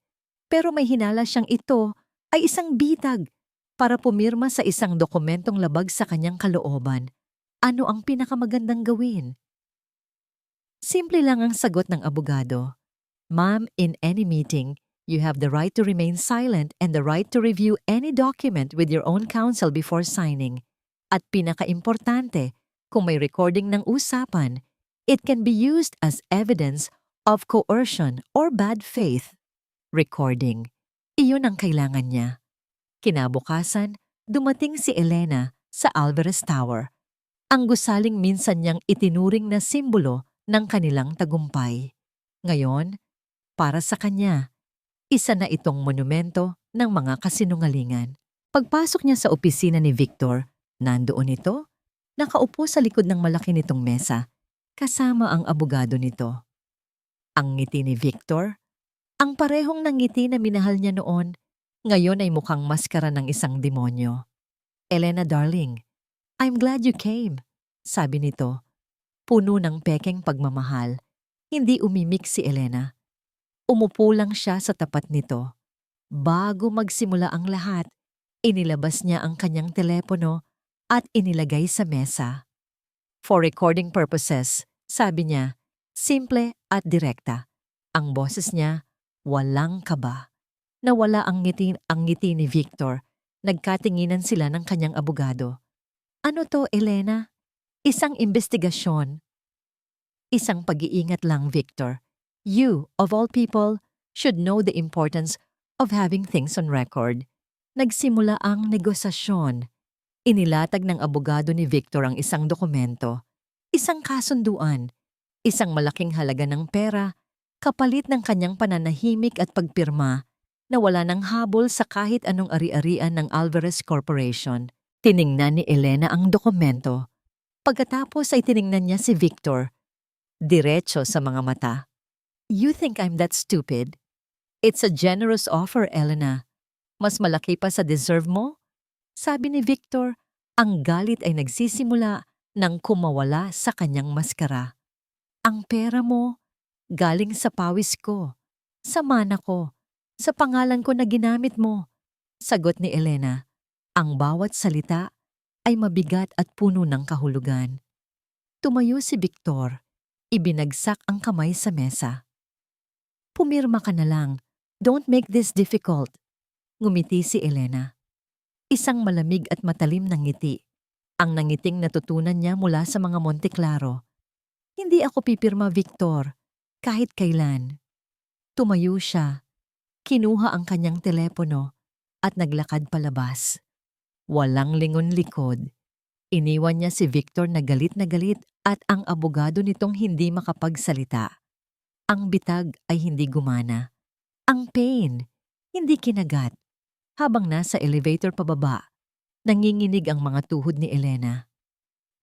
pero may hinala siyang ito ay isang bitag para pumirma sa isang dokumentong labag sa kanyang kalooban, ano ang pinakamagandang gawin? Simple lang ang sagot ng abogado. Ma'am, in any meeting, you have the right to remain silent and the right to review any document with your own counsel before signing. At pinakaimportante, kung may recording ng usapan, it can be used as evidence of coercion or bad faith. Recording. Iyon ang kailangan niya. Kinabukasan, dumating si Elena sa Alvarez Tower. Ang gusaling minsan niyang itinuring na simbolo ng kanilang tagumpay. Ngayon, para sa kanya, isa na itong monumento ng mga kasinungalingan. Pagpasok niya sa opisina ni Victor, nandoon ito, nakaupo sa likod ng malaki nitong mesa, kasama ang abogado nito. Ang ngiti ni Victor, ang parehong ng ngiti na minahal niya noon, ngayon ay mukhang maskara ng isang demonyo. Elena darling, I'm glad you came, sabi nito. Puno ng pekeng pagmamahal. Hindi umimik si Elena. Umupo lang siya sa tapat nito. Bago magsimula ang lahat, inilabas niya ang kanyang telepono at inilagay sa mesa. For recording purposes, sabi niya, simple at direkta. Ang boses niya, walang kaba. Nawala ang ngiti ni Victor. Nagkatinginan sila ng kanyang abogado. Ano to, Elena? Isang investigasyon. Isang pag-iingat lang, Victor. You, of all people, should know the importance of having things on record. Nagsimula ang negosasyon. Inilatag ng abogado ni Victor ang isang dokumento, isang kasunduan, isang malaking halaga ng pera, kapalit ng kanyang pananahimik at pagpirma na wala ng habol sa kahit anong ari-arian ng Alvarez Corporation. Tiningnan ni Elena ang dokumento. Pagkatapos ay tiningnan niya si Victor, diretso sa mga mata. You think I'm that stupid? It's a generous offer, Elena. Mas malaki pa sa deserve mo? Sabi ni Victor, ang galit ay nagsisimula nang kumawala sa kanyang maskara. Ang pera mo, galing sa pawis ko, sa mana ko, sa pangalan ko na ginamit mo. Sagot ni Elena, ang bawat salita ay mabigat at puno ng kahulugan. Tumayo si Victor, ibinagsak ang kamay sa mesa. Pumirma ka na lang, don't make this difficult. Ngumiti si Elena. Isang malamig at matalim na ngiti, ang nangiting natutunan niya mula sa mga Monteclaro. Hindi ako pipirma, Victor, kahit kailan. Tumayo siya, kinuha ang kanyang telepono at naglakad palabas. Walang lingon-likod. Iniwan niya si Victor na galit at ang abogado nitong hindi makapagsalita. Ang bitag ay hindi gumana. Ang pain, hindi kinagat. Habang nasa elevator pababa, nanginginig ang mga tuhod ni Elena.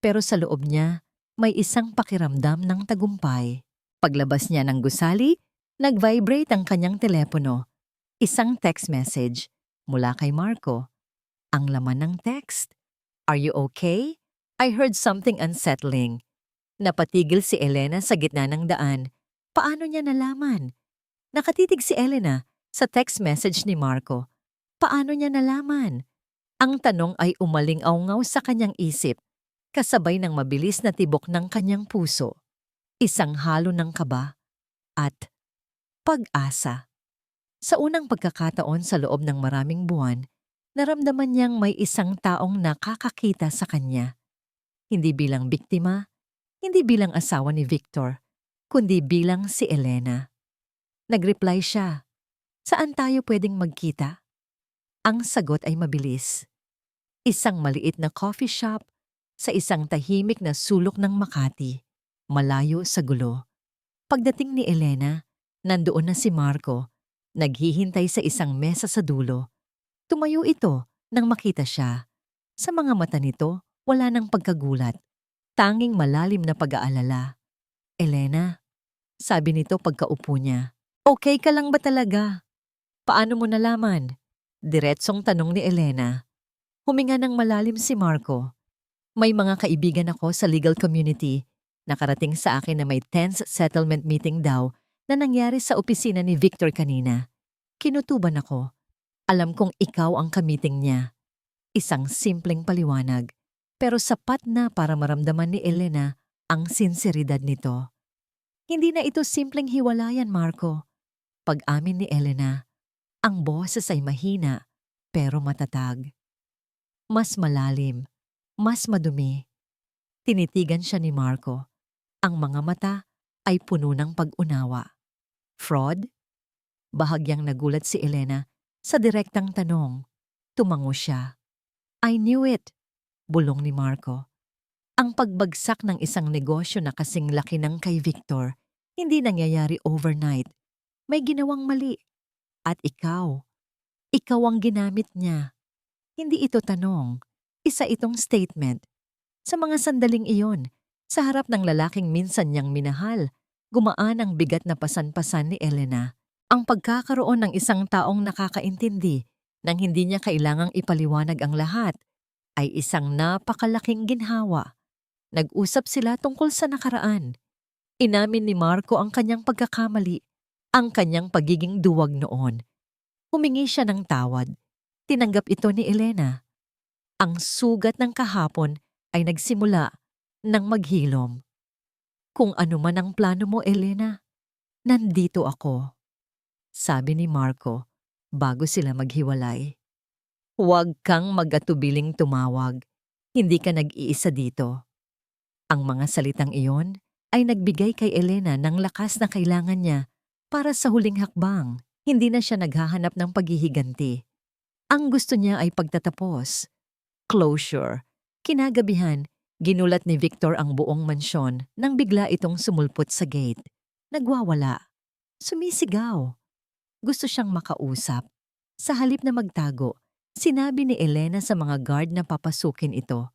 Pero sa loob niya, may isang pakiramdam ng tagumpay. Paglabas niya ng gusali, nag-vibrate ang kanyang telepono. Isang text message mula kay Marco. Ang laman ng text, "Are you okay? I heard something unsettling." Napatigil si Elena sa gitna ng daan. Paano niya nalaman? Nakatitig si Elena sa text message ni Marco. Paano niya nalaman? Ang tanong ay umaling-aungaw sa kanyang isip, kasabay ng mabilis na tibok ng kanyang puso. Isang halo ng kaba at pag-asa. Sa unang pagkakataon sa loob ng maraming buwan, naramdaman niyang may isang taong nakakakita sa kanya. Hindi bilang biktima, hindi bilang asawa ni Victor, kundi bilang si Elena. Nag-reply siya, "Saan tayo pwedeng magkita?" Ang sagot ay mabilis. Isang maliit na coffee shop sa isang tahimik na sulok ng Makati, malayo sa gulo. Pagdating ni Elena, nandoon na si Marco, naghihintay sa isang mesa sa dulo. Tumayo ito nang makita siya. Sa mga mata nito, wala nang pagkagulat, tanging malalim na pag-aalala. "Elena," sabi nito pagkaupo niya, "okay ka lang ba talaga? Paano mo nalaman?" Diretsong tanong ni Elena. Huminga ng malalim si Marco. "May mga kaibigan ako sa legal community. Nakarating sa akin na may tense settlement meeting daw na nangyari sa opisina ni Victor kanina. Kinutuban ako. Alam kong ikaw ang kamiting niya." Isang simpleng paliwanag, pero sapat na para maramdaman ni Elena ang sinseridad nito. Hindi na ito simpleng hiwalayan, Marco. Pag-amin ni Elena, ang boses ay mahina pero matatag. Mas malalim, mas madumi. Tinitigan siya ni Marco. Ang mga mata ay puno ng pag-unawa. "Fraud?" Bahagyang nagulat si Elena sa direktang tanong. Tumango siya. "I knew it," bulong ni Marco. Ang pagbagsak ng isang negosyo na kasing laki ng kay Victor, hindi nangyayari overnight. May ginawang mali. At ikaw ang ginamit niya. Hindi ito tanong, isa itong statement. Sa mga sandaling iyon, sa harap ng lalaking minsan niyang minahal, gumaan ang bigat na pasan-pasan ni Elena. Ang pagkakaroon ng isang taong nakakaintindi nang hindi niya kailangang ipaliwanag ang lahat ay isang napakalaking ginhawa. Nag-usap sila tungkol sa nakaraan. Inamin ni Marco ang kanyang pagkakamali, ang kanyang pagiging duwag noon. Humingi siya ng tawad. Tinanggap ito ni Elena. Ang sugat ng kahapon ay nagsimula nang maghilom. "Kung ano man ang plano mo, Elena, nandito ako," sabi ni Marco bago sila maghiwalay. "Huwag kang mag-atubiling tumawag. Hindi ka nag-iisa dito." Ang mga salitang iyon ay nagbigay kay Elena ng lakas na kailangan niya Para sa huling hakbang, hindi na siya naghahanap ng paghihiganti. Ang gusto niya ay pagtatapos. Closure. Kinagabihan, ginulat ni Victor ang buong mansyon nang bigla itong sumulpot sa gate. Nagwawala. Sumisigaw. Gusto siyang makausap. Sa halip na magtago, sinabi ni Elena sa mga guard na papasukin ito.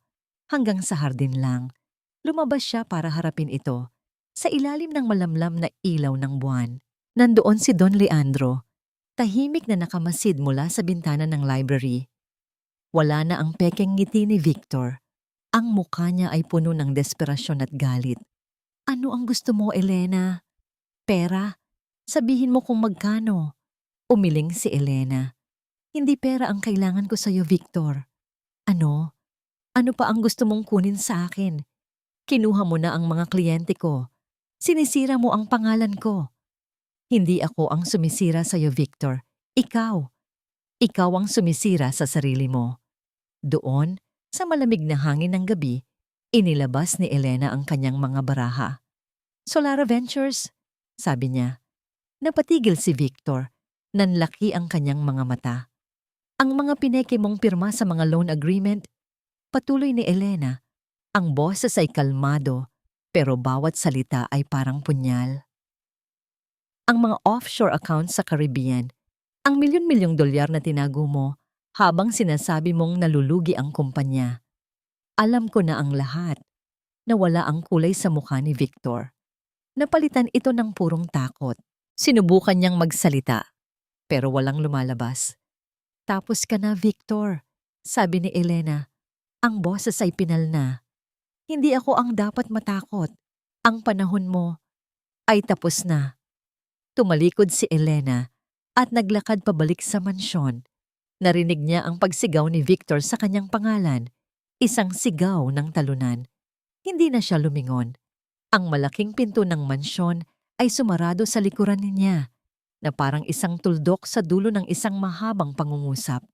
Hanggang sa hardin lang. Lumabas siya para harapin ito. Sa ilalim ng malamlam na ilaw ng buwan, nandoon si Don Leandro, tahimik na nakamasid mula sa bintana ng library. Wala na ang pekeng ngiti ni Victor. Ang mukha niya ay puno ng desperasyon at galit. Ano ang gusto mo, Elena? Pera? Sabihin mo kung magkano. Umiling si Elena. Hindi pera ang kailangan ko sa'yo, Victor. Ano? Ano pa ang gusto mong kunin sa akin? Kinuha mo na ang mga kliyente ko. Sinisira mo ang pangalan ko. Hindi ako ang sumisira sa'yo, Victor. Ikaw. Ikaw ang sumisira sa sarili mo. Doon, sa malamig na hangin ng gabi, inilabas ni Elena ang kanyang mga baraha. Solara Ventures, sabi niya. Napatigil si Victor. Nanlaki ang kanyang mga mata. Ang mga pineke mong pirma sa mga loan agreement, patuloy ni Elena. Ang boses ay kalmado, pero bawat salita ay parang punyal. Ang mga offshore accounts sa Caribbean, ang milyon-milyong dolyar na tinago mo habang sinasabi mong nalulugi ang kumpanya. Alam ko na ang lahat. Nawala ang kulay sa mukha ni Victor. Napalitan ito ng purong takot. Sinubukan niyang magsalita, pero walang lumalabas. Tapos ka na, Victor, sabi ni Elena. Ang boses ay pinal na. Hindi ako ang dapat matakot. Ang panahon mo ay tapos na. Tumalikod si Elena at naglakad pabalik sa mansyon. Narinig niya ang pagsigaw ni Victor sa kanyang pangalan. Isang sigaw ng talunan. Hindi na siya lumingon. Ang malaking pinto ng mansyon ay sumarado sa likuran niya na parang isang tuldok sa dulo ng isang mahabang pangungusap.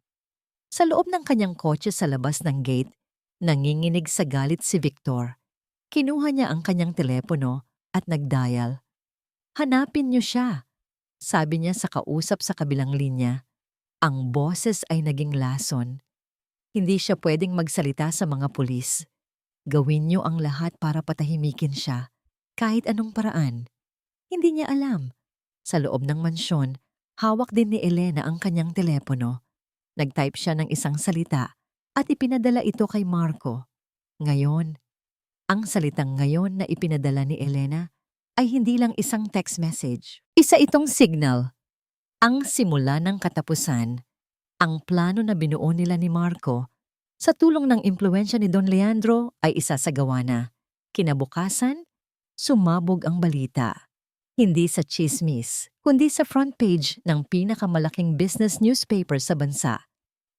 Sa loob ng kanyang kotse sa labas ng gate, nanginginig sa galit si Victor. Kinuha niya ang kanyang telepono at nagdial. Hanapin niyo siya, sabi niya sa kausap sa kabilang linya. Ang boses ay naging lason. Hindi siya pwedeng magsalita sa mga pulis. Gawin niyo ang lahat para patahimikin siya, kahit anong paraan. Hindi niya alam. Sa loob ng mansyon, hawak din ni Elena ang kanyang telepono. Nag-type siya ng isang salita at ipinadala ito kay Marco. Ngayon, ang salitang ngayon na ipinadala ni Elena ay hindi lang isang text message. Isa itong signal. Ang simula ng katapusan, ang plano na binuo nila ni Marco sa tulong ng impluwensya ni Don Leandro ay isasagawa na. Kinabukasan, sumabog ang balita. Hindi sa chismis, kundi sa front page ng pinakamalaking business newspaper sa bansa.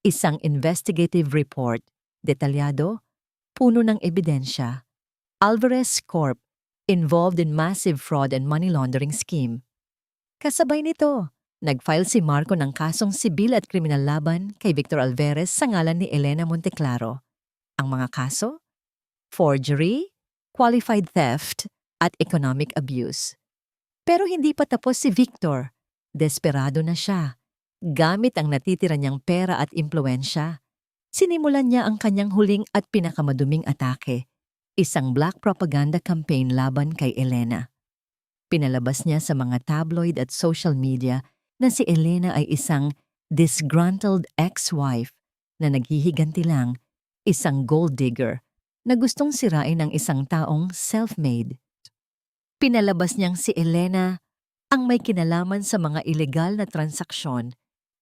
Isang investigative report, detalyado, puno ng ebidensya. Alvarez Corp. Involved in massive fraud and money laundering scheme. Kasabay nito, nag-file si Marco ng kasong sibil at kriminal laban kay Victor Alvarez sa ngalan ni Elena Monteclaro. Ang mga kaso? Forgery, qualified theft, at economic abuse. Pero hindi pa tapos si Victor. Desperado na siya. Gamit ang natitira niyang pera at impluwensya, sinimulan niya ang kanyang huling at pinakamaduming atake. Isang black propaganda campaign laban kay Elena. Pinalabas niya sa mga tabloid at social media na si Elena ay isang disgruntled ex-wife na naghihiganti lang, isang gold digger na gustong sirain ang isang taong self-made. Pinalabas niyang si Elena ang may kinalaman sa mga ilegal na transaksyon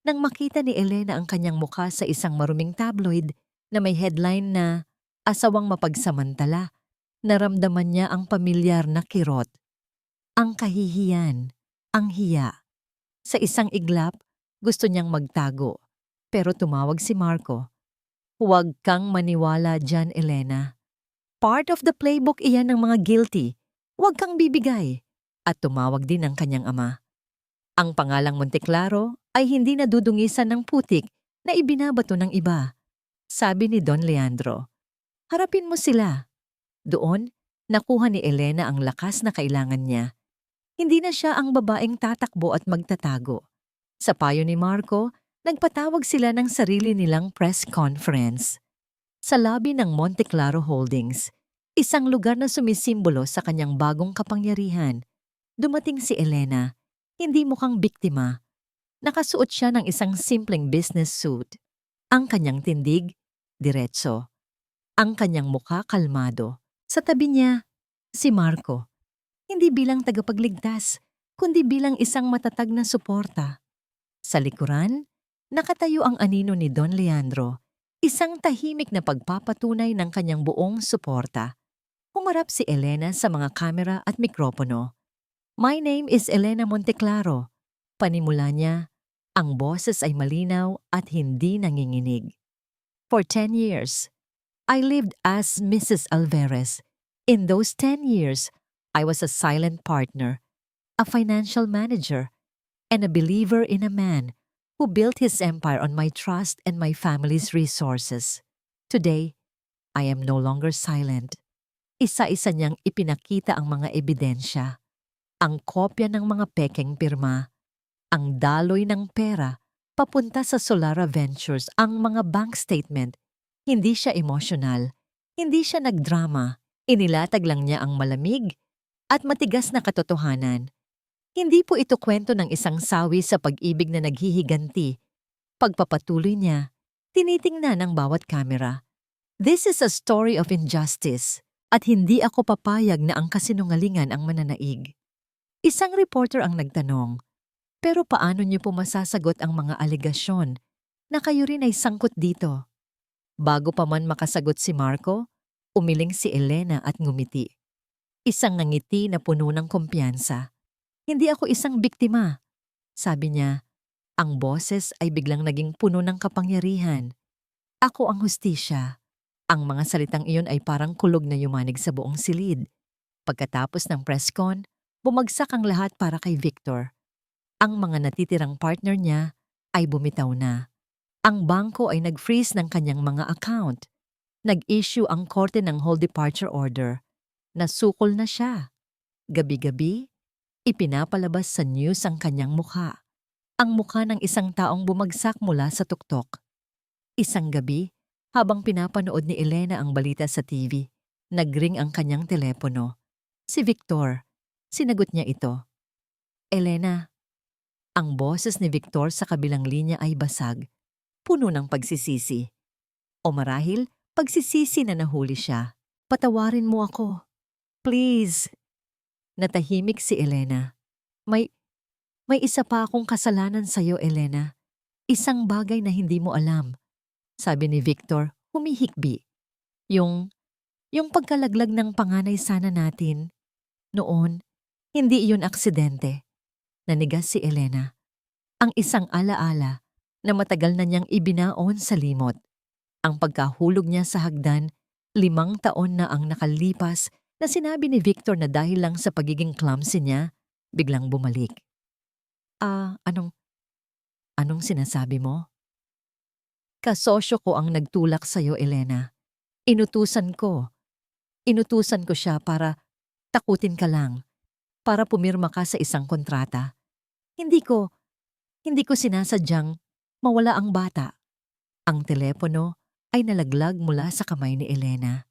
nang makita ni Elena ang kanyang mukha sa isang maruming tabloid na may headline na asawang mapagsamantala. Naramdaman niya ang pamilyar na kirot. Ang kahihiyan, ang hiya. Sa isang iglap, gusto niyang magtago. Pero tumawag si Marco. Huwag kang maniwala dyan, Elena. Part of the playbook iyan ng mga guilty. Huwag kang bibigay. At tumawag din ang kanyang ama. Ang pangalang Monteclaro ay hindi nadudungisan ng putik na ibinabato ng iba. Sabi ni Don Leandro. Harapin mo sila. Doon, nakuha ni Elena ang lakas na kailangan niya. Hindi na siya ang babaeng tatakbo at magtatago. Sa payo ni Marco, nagpatawag sila ng sarili nilang press conference. Sa lobby ng Monte Claro Holdings, isang lugar na sumisimbolo sa kanyang bagong kapangyarihan, dumating si Elena, hindi mukhang biktima. Nakasuot siya ng isang simpleng business suit. Ang kanyang tindig, diretso. Ang kanyang mukha kalmado. Sa tabi niya, si Marco. Hindi bilang tagapagligtas, kundi bilang isang matatag na suporta. Sa likuran, nakatayo ang anino ni Don Leandro, isang tahimik na pagpapatunay ng kanyang buong suporta. Humarap si Elena sa mga kamera at mikropono. "My name is Elena Monteclaro." Panimula niya, ang boses ay malinaw at hindi nanginginig. "For 10 years, I lived as Mrs. Alvarez. In those 10 years, I was a silent partner, a financial manager, and a believer in a man who built his empire on my trust and my family's resources. Today, I am no longer silent." Isa-isa niyang ipinakita ang mga ebidensya, ang kopya ng mga pekeng pirma, ang daloy ng pera papunta sa Solara Ventures, ang mga bank statement. Hindi siya emosyonal, hindi siya nagdrama, inilatag lang niya ang malamig at matigas na katotohanan. Hindi po ito kwento ng isang sawi sa pag-ibig na naghihiganti. Pagpapatuloy niya, tinitingnan ng bawat kamera. "This is a story of injustice, at hindi ako papayag na ang kasinungalingan ang mananaig." Isang reporter ang nagtanong, "Pero paano niyo po masasagot ang mga alegasyon na kayo rin ay sangkot dito?" Bago pa man makasagot si Marco, umiling si Elena at ngumiti. Isang ngiti na puno ng kumpiyansa. "Hindi ako isang biktima," sabi niya. Ang boses ay biglang naging puno ng kapangyarihan. "Ako ang hustisya." Ang mga salitang iyon ay parang kulog na yumanig sa buong silid. Pagkatapos ng press con, bumagsak ang lahat para kay Victor. Ang mga natitirang partner niya ay bumitaw na. Ang bangko ay nag-freeze ng kanyang mga account. Nag-issue ang korte ng whole departure order. Nasukol na siya. Gabi-gabi, ipinapalabas sa news ang kanyang mukha. Ang mukha ng isang taong bumagsak mula sa tuktok. Isang gabi, habang pinapanood ni Elena ang balita sa TV, nagring ang kanyang telepono. Si Victor. Sinagot niya ito. "Elena." Ang boses ni Victor sa kabilang linya ay basag, puno ng pagsisisi. O marahil, pagsisisi na nahuli siya. "Patawarin mo ako. Please." Natahimik si Elena. May isa pa akong kasalanan sa'yo, Elena. Isang bagay na hindi mo alam," sabi ni Victor, humihikbi. Yung pagkalaglag ng panganay sana natin. Noon, hindi iyon aksidente. Nanigas si Elena. Ang isang alaala na matagal na niyang ibinaon sa limot. Ang pagkahulog niya sa hagdan, 5 taon na ang nakalipas, na sinabi ni Victor na dahil lang sa pagiging clumsy niya, biglang bumalik. Anong sinasabi mo?" "Kasosyo ko ang nagtulak sa'yo, Elena. Inutusan ko siya para takutin ka lang, para pumirma ka sa isang kontrata. Hindi ko sinasadyang mawala ang bata." Ang telepono ay nalaglag mula sa kamay ni Elena.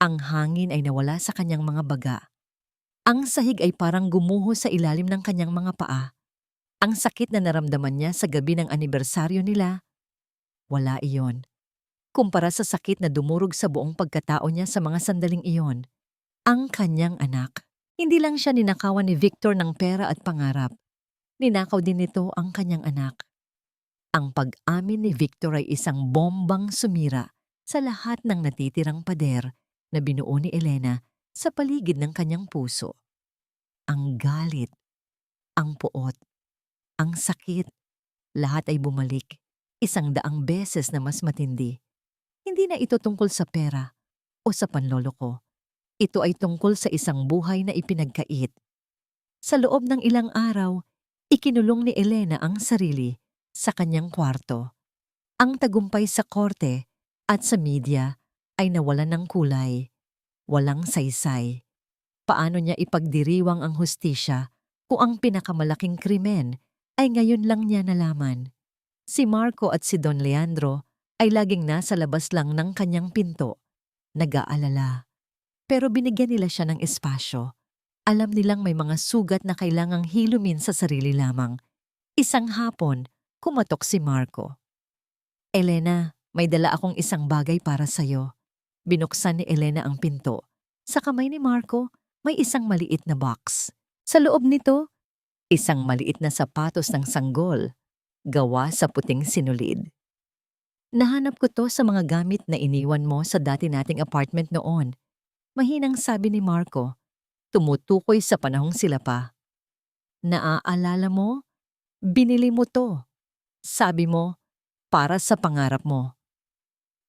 Ang hangin ay nawala sa kanyang mga baga. Ang sahig ay parang gumuho sa ilalim ng kanyang mga paa. Ang sakit na naramdaman niya sa gabi ng anibersaryo nila, wala iyon. Kumpara sa sakit na dumurog sa buong pagkatao niya sa mga sandaling iyon. Ang kanyang anak. Hindi lang siya ninakawan ni Victor ng pera at pangarap. Ninakaw din nito ang kanyang anak. Ang pag-amin ni Victor ay isang bombang sumira sa lahat ng natitirang pader na binuo ni Elena sa paligid ng kanyang puso. Ang galit, ang puot, ang sakit, lahat ay bumalik, 100 beses na mas matindi. Hindi na ito tungkol sa pera o sa panloloko. Ito ay tungkol sa isang buhay na ipinagkait. Sa loob ng ilang araw, ikinulong ni Elena ang sarili sa kanyang kwarto. Ang tagumpay sa korte at sa media ay nawalan ng kulay, walang saysay. Paano niya ipagdiriwang ang hustisya kung ang pinakamalaking krimen ay ngayon lang niya nalaman. Si Marco at si Don Leandro ay laging nasa labas lang ng kanyang pinto, nag-aalala. Pero binigyan nila siya ng espasyo. Alam nilang may mga sugat na kailangang hilumin sa sarili lamang. Isang hapon, kumatok si Marco. Elena, may dala akong isang bagay para sa'yo. Binuksan ni Elena ang pinto. Sa kamay ni Marco, may isang maliit na box. Sa loob nito, isang maliit na sapatos ng sanggol, gawa sa puting sinulid. Nahanap ko to sa mga gamit na iniwan mo sa dati nating apartment noon. Mahinang sabi ni Marco, tumutukoy sa panahong sila pa. Naaalala mo? Binili mo to. Sabi mo, para sa pangarap mo.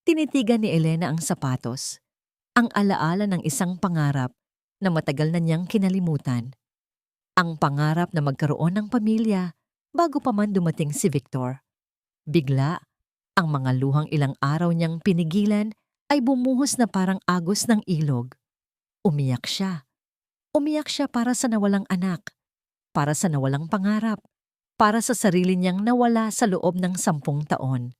Tinitigan ni Elena ang sapatos, ang alaala ng isang pangarap na matagal na niyang kinalimutan. Ang pangarap na magkaroon ng pamilya bago pa man dumating si Victor. Bigla, ang mga luhang ilang araw niyang pinigilan ay bumuhos na parang agos ng ilog. Umiyak siya. Umiyak siya para sa nawalang anak, para sa nawalang pangarap, para sa sarili niyang nawala sa loob ng 10 taon.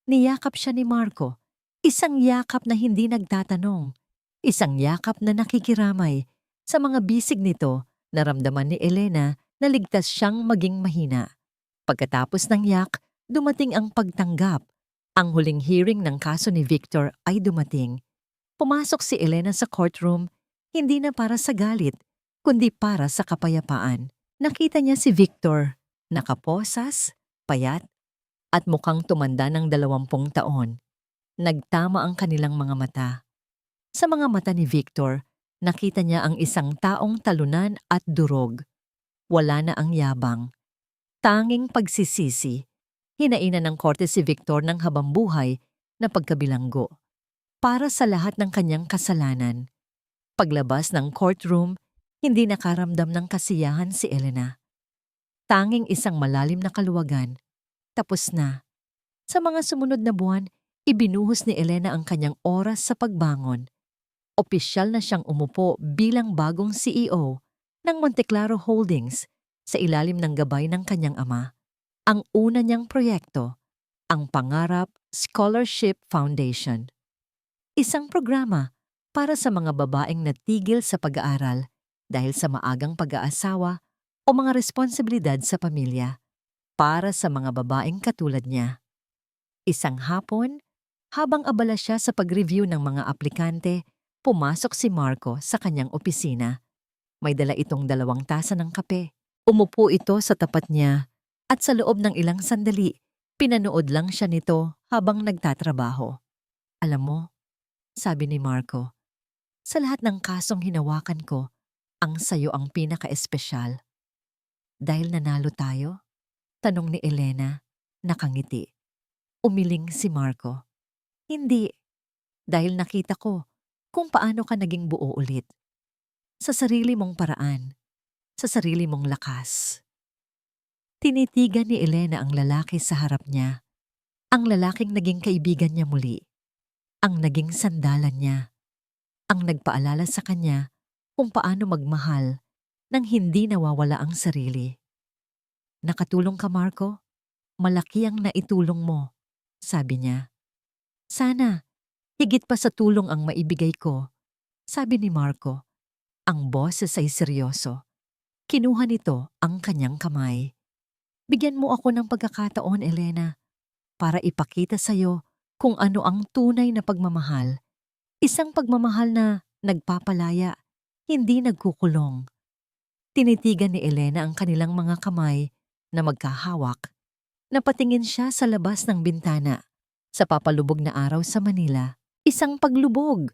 Niyakap siya ni Marco, isang yakap na hindi nagtatanong, isang yakap na nakikiramay. Sa mga bisig nito, naramdaman ni Elena na ligtas siyang maging mahina. Pagkatapos ng yak, dumating ang pagtanggap. Ang huling hearing ng kaso ni Victor ay dumating. Pumasok si Elena sa courtroom, hindi na para sa galit, kundi para sa kapayapaan. Nakita niya si Victor, nakaposas, payat, at mukhang tumanda ng 20 taon. Nagtama ang kanilang mga mata. Sa mga mata ni Victor, nakita niya ang isang taong talunan at durog. Wala na ang yabang. Tanging pagsisisi. Hinainan ng korte si Victor ng habambuhay na pagkabilanggo para sa lahat ng kanyang kasalanan. Paglabas ng courtroom, hindi nakaramdam ng kasiyahan si Elena. Tanging isang malalim na kaluwagan. Tapos na. Sa mga sumunod na buwan, ibinuhos ni Elena ang kanyang oras sa pagbangon. Opisyal na siyang umupo bilang bagong CEO ng Monteclaro Holdings sa ilalim ng gabay ng kanyang ama. Ang una niyang proyekto, ang Pangarap Scholarship Foundation. Isang programa para sa mga babaeng natigil sa pag-aaral dahil sa maagang pag-aasawa o mga responsibilidad sa pamilya, para sa mga babaeng katulad niya. Isang hapon, habang abala siya sa pag-review ng mga aplikante, pumasok si Marco sa kanyang opisina. May dala itong 2 tasa ng kape. Umupo ito sa tapat niya at sa loob ng ilang sandali, pinanood lang siya nito habang nagtatrabaho. Alam mo, sabi ni Marco, sa lahat ng kasong hinawakan ko, ang sayo ang pinaka-espesyal. Dahil nanalo tayo? Tanong ni Elena, nakangiti. Umiling si Marco. Hindi, dahil nakita ko kung paano ka naging buo ulit. Sa sarili mong paraan, sa sarili mong lakas. Tinitigan ni Elena ang lalaki sa harap niya, ang lalaking naging kaibigan niya muli, ang naging sandalan niya, ang nagpaalala sa kanya kung paano magmahal nang hindi nawawala ang sarili. Nakatulong ka, Marco? Malaki ang naitulong mo, sabi niya. Sana, higit pa sa tulong ang maibigay ko, sabi ni Marco. Ang boses ay seryoso. Kinuha nito ang kanyang kamay. Bigyan mo ako ng pagkakataon, Elena, para ipakita sa'yo kung ano ang tunay na pagmamahal. Isang pagmamahal na nagpapalaya, hindi nagkukulong. Tinitigan ni Elena ang kanilang mga kamay na magkahawak. Napatingin siya sa labas ng bintana, sa papalubog na araw sa Manila. Isang paglubog.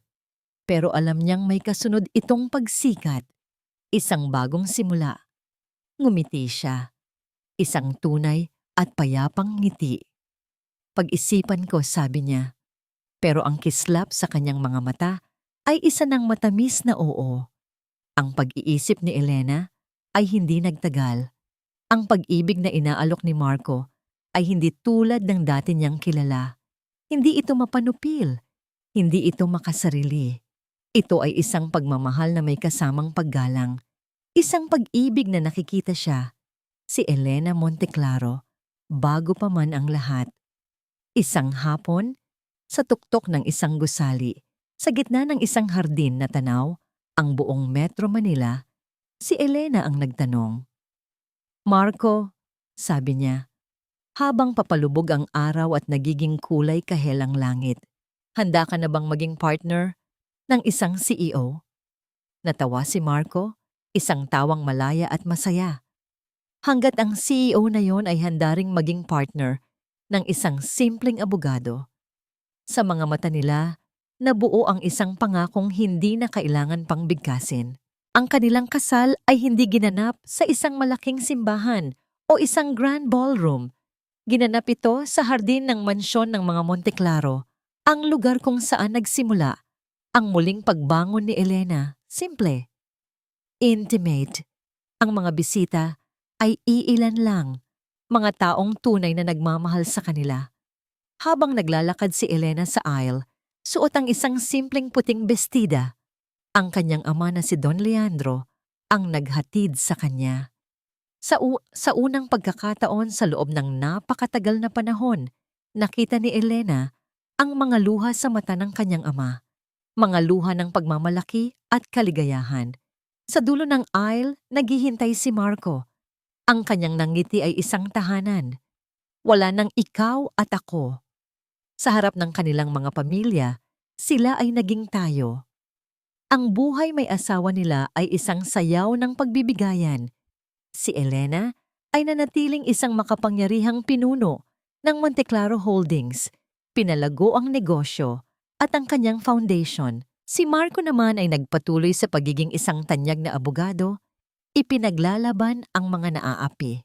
Pero alam niyang may kasunod itong pagsikat. Isang bagong simula. Ngumiti siya. Isang tunay at payapang ngiti. Pag-isipan ko, sabi niya. Pero ang kislap sa kanyang mga mata ay isa ng matamis na oo. Ang pag-iisip ni Elena ay hindi nagtagal. Ang pag-ibig na inaalok ni Marco ay hindi tulad ng dati niyang kilala. Hindi ito mapanupil. Hindi ito makasarili. Ito ay isang pagmamahal na may kasamang paggalang. Isang pag-ibig na nakikita siya, si Elena Monteclaro, bago pa man ang lahat. Isang hapon, sa tuktok ng isang gusali, sa gitna ng isang hardin na tanaw, ang buong Metro Manila, si Elena ang nagtanong. "Marco," sabi niya, habang papalubog ang araw at nagiging kulay kahel ang langit, "handa ka na bang maging partner ng isang CEO?" Natawa si Marco, isang tawang malaya at masaya. Hanggat ang CEO na yon ay handa ring maging partner ng isang simpleng abogado. Sa mga mata nila, nabuo ang isang pangakong hindi na kailangan pang bigkasin. Ang kanilang kasal ay hindi ginanap sa isang malaking simbahan o isang grand ballroom. Ginanap ito sa hardin ng mansyon ng mga Monteclaro, ang lugar kung saan nagsimula ang muling pagbangon ni Elena. Simple, intimate. Ang mga bisita ay iilan lang, mga taong tunay na nagmamahal sa kanila. Habang naglalakad si Elena sa aisle, suot ang isang simpleng puting bestida. Ang kanyang ama na si Don Leandro ang naghatid sa kanya. Sa unang pagkakataon sa loob ng napakatagal na panahon, nakita ni Elena ang mga luha sa mata ng kanyang ama. Mga luha ng pagmamalaki at kaligayahan. Sa dulo ng aisle, naghihintay si Marco. Ang kanyang nangiti ay isang tahanan. Wala nang ikaw at ako. Sa harap ng kanilang mga pamilya, sila ay naging tayo. Ang buhay may asawa nila ay isang sayaw ng pagbibigayan. Si Elena ay nanatiling isang makapangyarihang pinuno ng Monteclaro Holdings. Pinalago ang negosyo at ang kanyang foundation. Si Marco naman ay nagpatuloy sa pagiging isang tanyag na abogado, ipinaglalaban ang mga naaapi.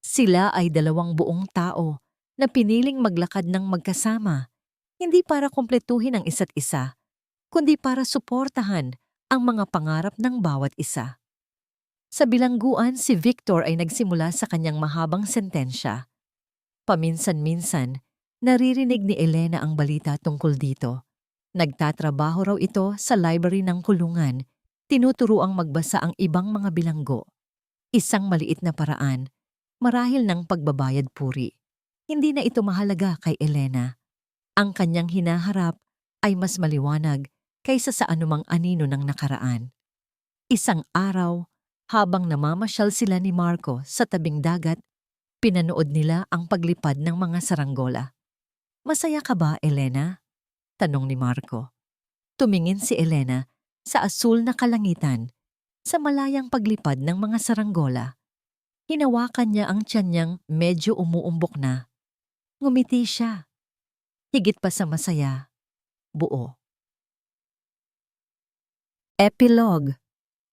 Sila ay dalawang buong tao na piniling maglakad ng magkasama, hindi para kumpletuhin ang isa't isa, kundi para suportahan ang mga pangarap ng bawat isa. Sa bilangguan, si Victor ay nagsimula sa kanyang mahabang sentensya. Paminsan-minsan, naririnig ni Elena ang balita tungkol dito. Nagtatrabaho raw ito sa library ng kulungan, tinuturuang magbasa ang ibang mga bilanggo. Isang maliit na paraan, marahil ng pagbabayad puri. Hindi na ito mahalaga kay Elena. Ang kanyang hinaharap ay mas maliwanag kaysa sa anumang anino ng nakaraan. Isang araw, habang namamasyal sila ni Marco sa tabing dagat, pinanood nila ang paglipad ng mga saranggola. "Masaya ka ba, Elena?" tanong ni Marco. Tumingin si Elena sa asul na kalangitan, sa malayang paglipad ng mga saranggola. Hinawakan niya ang tiyan niyang medyo umuumbok na. Ngumiti siya. Higit pa sa masaya, buo. Epilogue.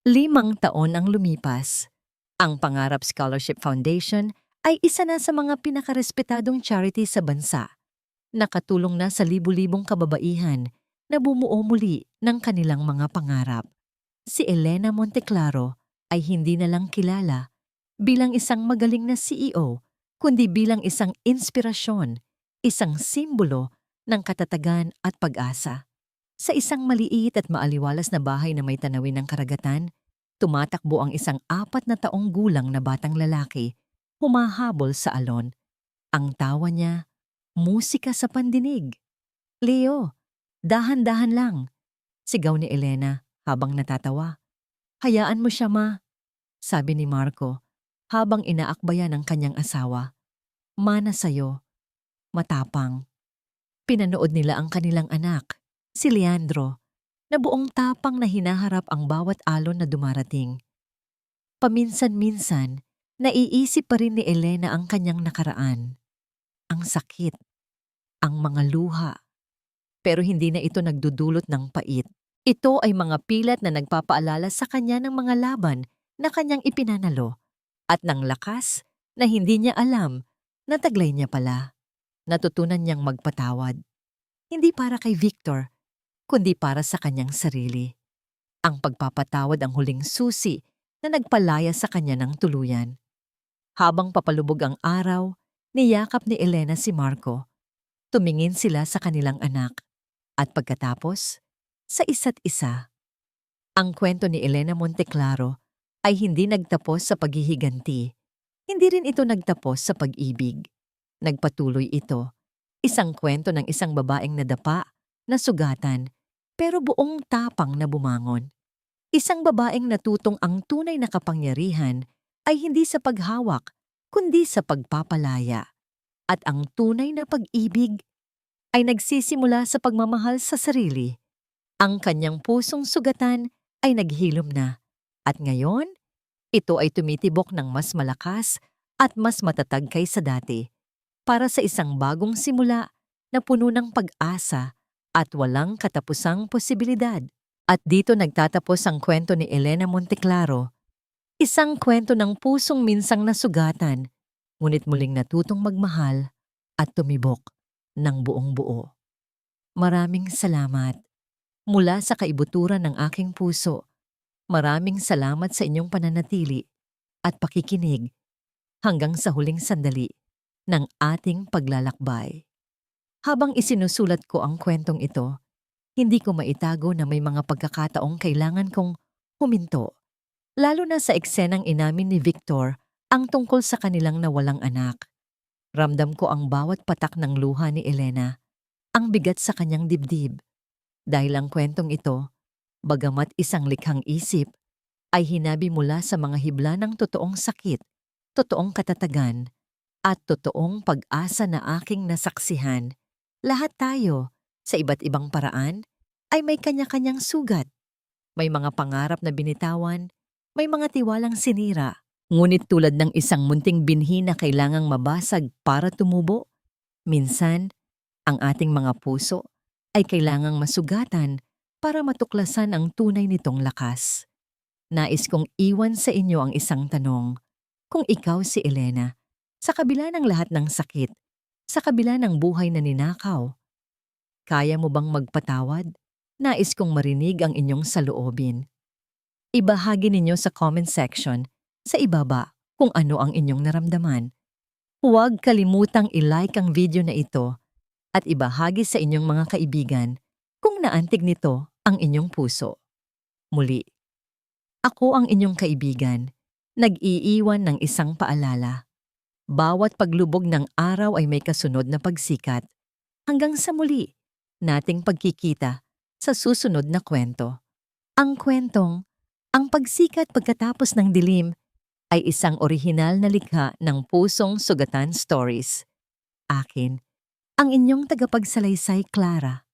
5 taon ang lumipas. Ang Pangarap Scholarship Foundation ay isa na sa mga pinakarespetadong charity sa bansa. Nakatulong na sa libu-libong kababaihan na bumuo muli ng kanilang mga pangarap. Si Elena Monteclaro ay hindi na lang kilala bilang isang magaling na CEO, kundi bilang isang inspirasyon, isang simbolo ng katatagan at pag-asa. Sa isang maliit at maaliwalas na bahay na may tanawin ng karagatan, tumatakbo ang isang 4 na taong gulang na batang lalaki, humahabol sa alon. Ang tawa niya, musika sa pandinig. "Leo, dahan-dahan lang," sigaw ni Elena habang natatawa. "Hayaan mo siya, ma," sabi ni Marco habang inaakbayan ng kanyang asawa. "Mana sa'yo, matapang." Pinanood nila ang kanilang anak, si Leandro, na buong tapang na hinaharap ang bawat alon na dumarating. Paminsan-minsan, naiisip pa rin ni Elena ang kanyang nakaraan. Ang sakit, ang mga luha. Pero hindi na ito nagdudulot ng pait. Ito ay mga pilat na nagpapaalala sa kanya ng mga laban na kanyang ipinanalo at ng lakas na hindi niya alam na taglay niya pala. Natutunan niyang magpatawad. Hindi para kay Victor, kundi para sa kanyang sarili. Ang pagpapatawad ang huling susi na nagpalaya sa kanya ng tuluyan. Habang papalubog ang araw, niyakap ni Elena si Marco. Tumingin sila sa kanilang anak. At pagkatapos, sa isa't isa. Ang kwento ni Elena Monteclaro ay hindi nagtapos sa paghihiganti. Hindi rin ito nagtapos sa pag-ibig. Nagpatuloy ito. Isang kwento ng isang babaeng nadapa, nasugatan, pero buong tapang na bumangon. Isang babaeng natutong ang tunay na kapangyarihan ay hindi sa paghawak, kundi sa pagpapalaya. At ang tunay na pag-ibig ay nagsisimula sa pagmamahal sa sarili. Ang kanyang pusong sugatan ay naghilom na. At ngayon, ito ay tumitibok ng mas malakas at mas matatag kaysa dati para sa isang bagong simula na puno ng pag-asa at walang katapusang posibilidad. At dito nagtatapos ang kwento ni Elena Monteclaro, isang kwento ng pusong minsang nasugatan, ngunit muling natutong magmahal at tumibok ng buong buo. Maraming salamat. Mula sa kaibuturan ng aking puso, maraming salamat sa inyong pananatili at pakikinig hanggang sa huling sandali ng ating paglalakbay. Habang isinusulat ko ang kwentong ito, hindi ko maitago na may mga pagkakataong kailangan kong huminto, lalo na sa eksenang inamin ni Victor ang tungkol sa kanilang nawalang anak. Ramdam ko ang bawat patak ng luha ni Elena, ang bigat sa kanyang dibdib. Dahil ang kwentong ito, bagamat isang likhang isip, ay hinabi mula sa mga hibla ng totoong sakit, totoong katatagan, at totoong pag-asa na aking nasaksihan. Lahat tayo, sa iba't ibang paraan, ay may kanya-kanyang sugat. May mga pangarap na binitawan, may mga tiwalang sinira. Ngunit tulad ng isang munting binhi na kailangang mabasag para tumubo, minsan, ang ating mga puso ay kailangang masugatan para matuklasan ang tunay nitong lakas. Nais kong iwan sa inyo ang isang tanong. Kung ikaw si Elena, sa kabila ng lahat ng sakit, sa kabila ng buhay na ninakaw, kaya mo bang magpatawad? Nais kong marinig ang inyong saloobin. Ibahagi ninyo sa comment section sa ibaba kung ano ang inyong naramdaman. Huwag kalimutang i-like ang video na ito at ibahagi sa inyong mga kaibigan kung naantig nito ang inyong puso. Muli, ako ang inyong kaibigan, nag-iiwan ng isang paalala. Bawat paglubog ng araw ay may kasunod na pagsikat. Hanggang sa muli, nating pagkikita sa susunod na kwento. Ang kwentong, ang pagsikat pagkatapos ng dilim ay isang orihinal na likha ng Pusong Sugatan Stories. Akin, ang inyong tagapagsalaysay, Clara.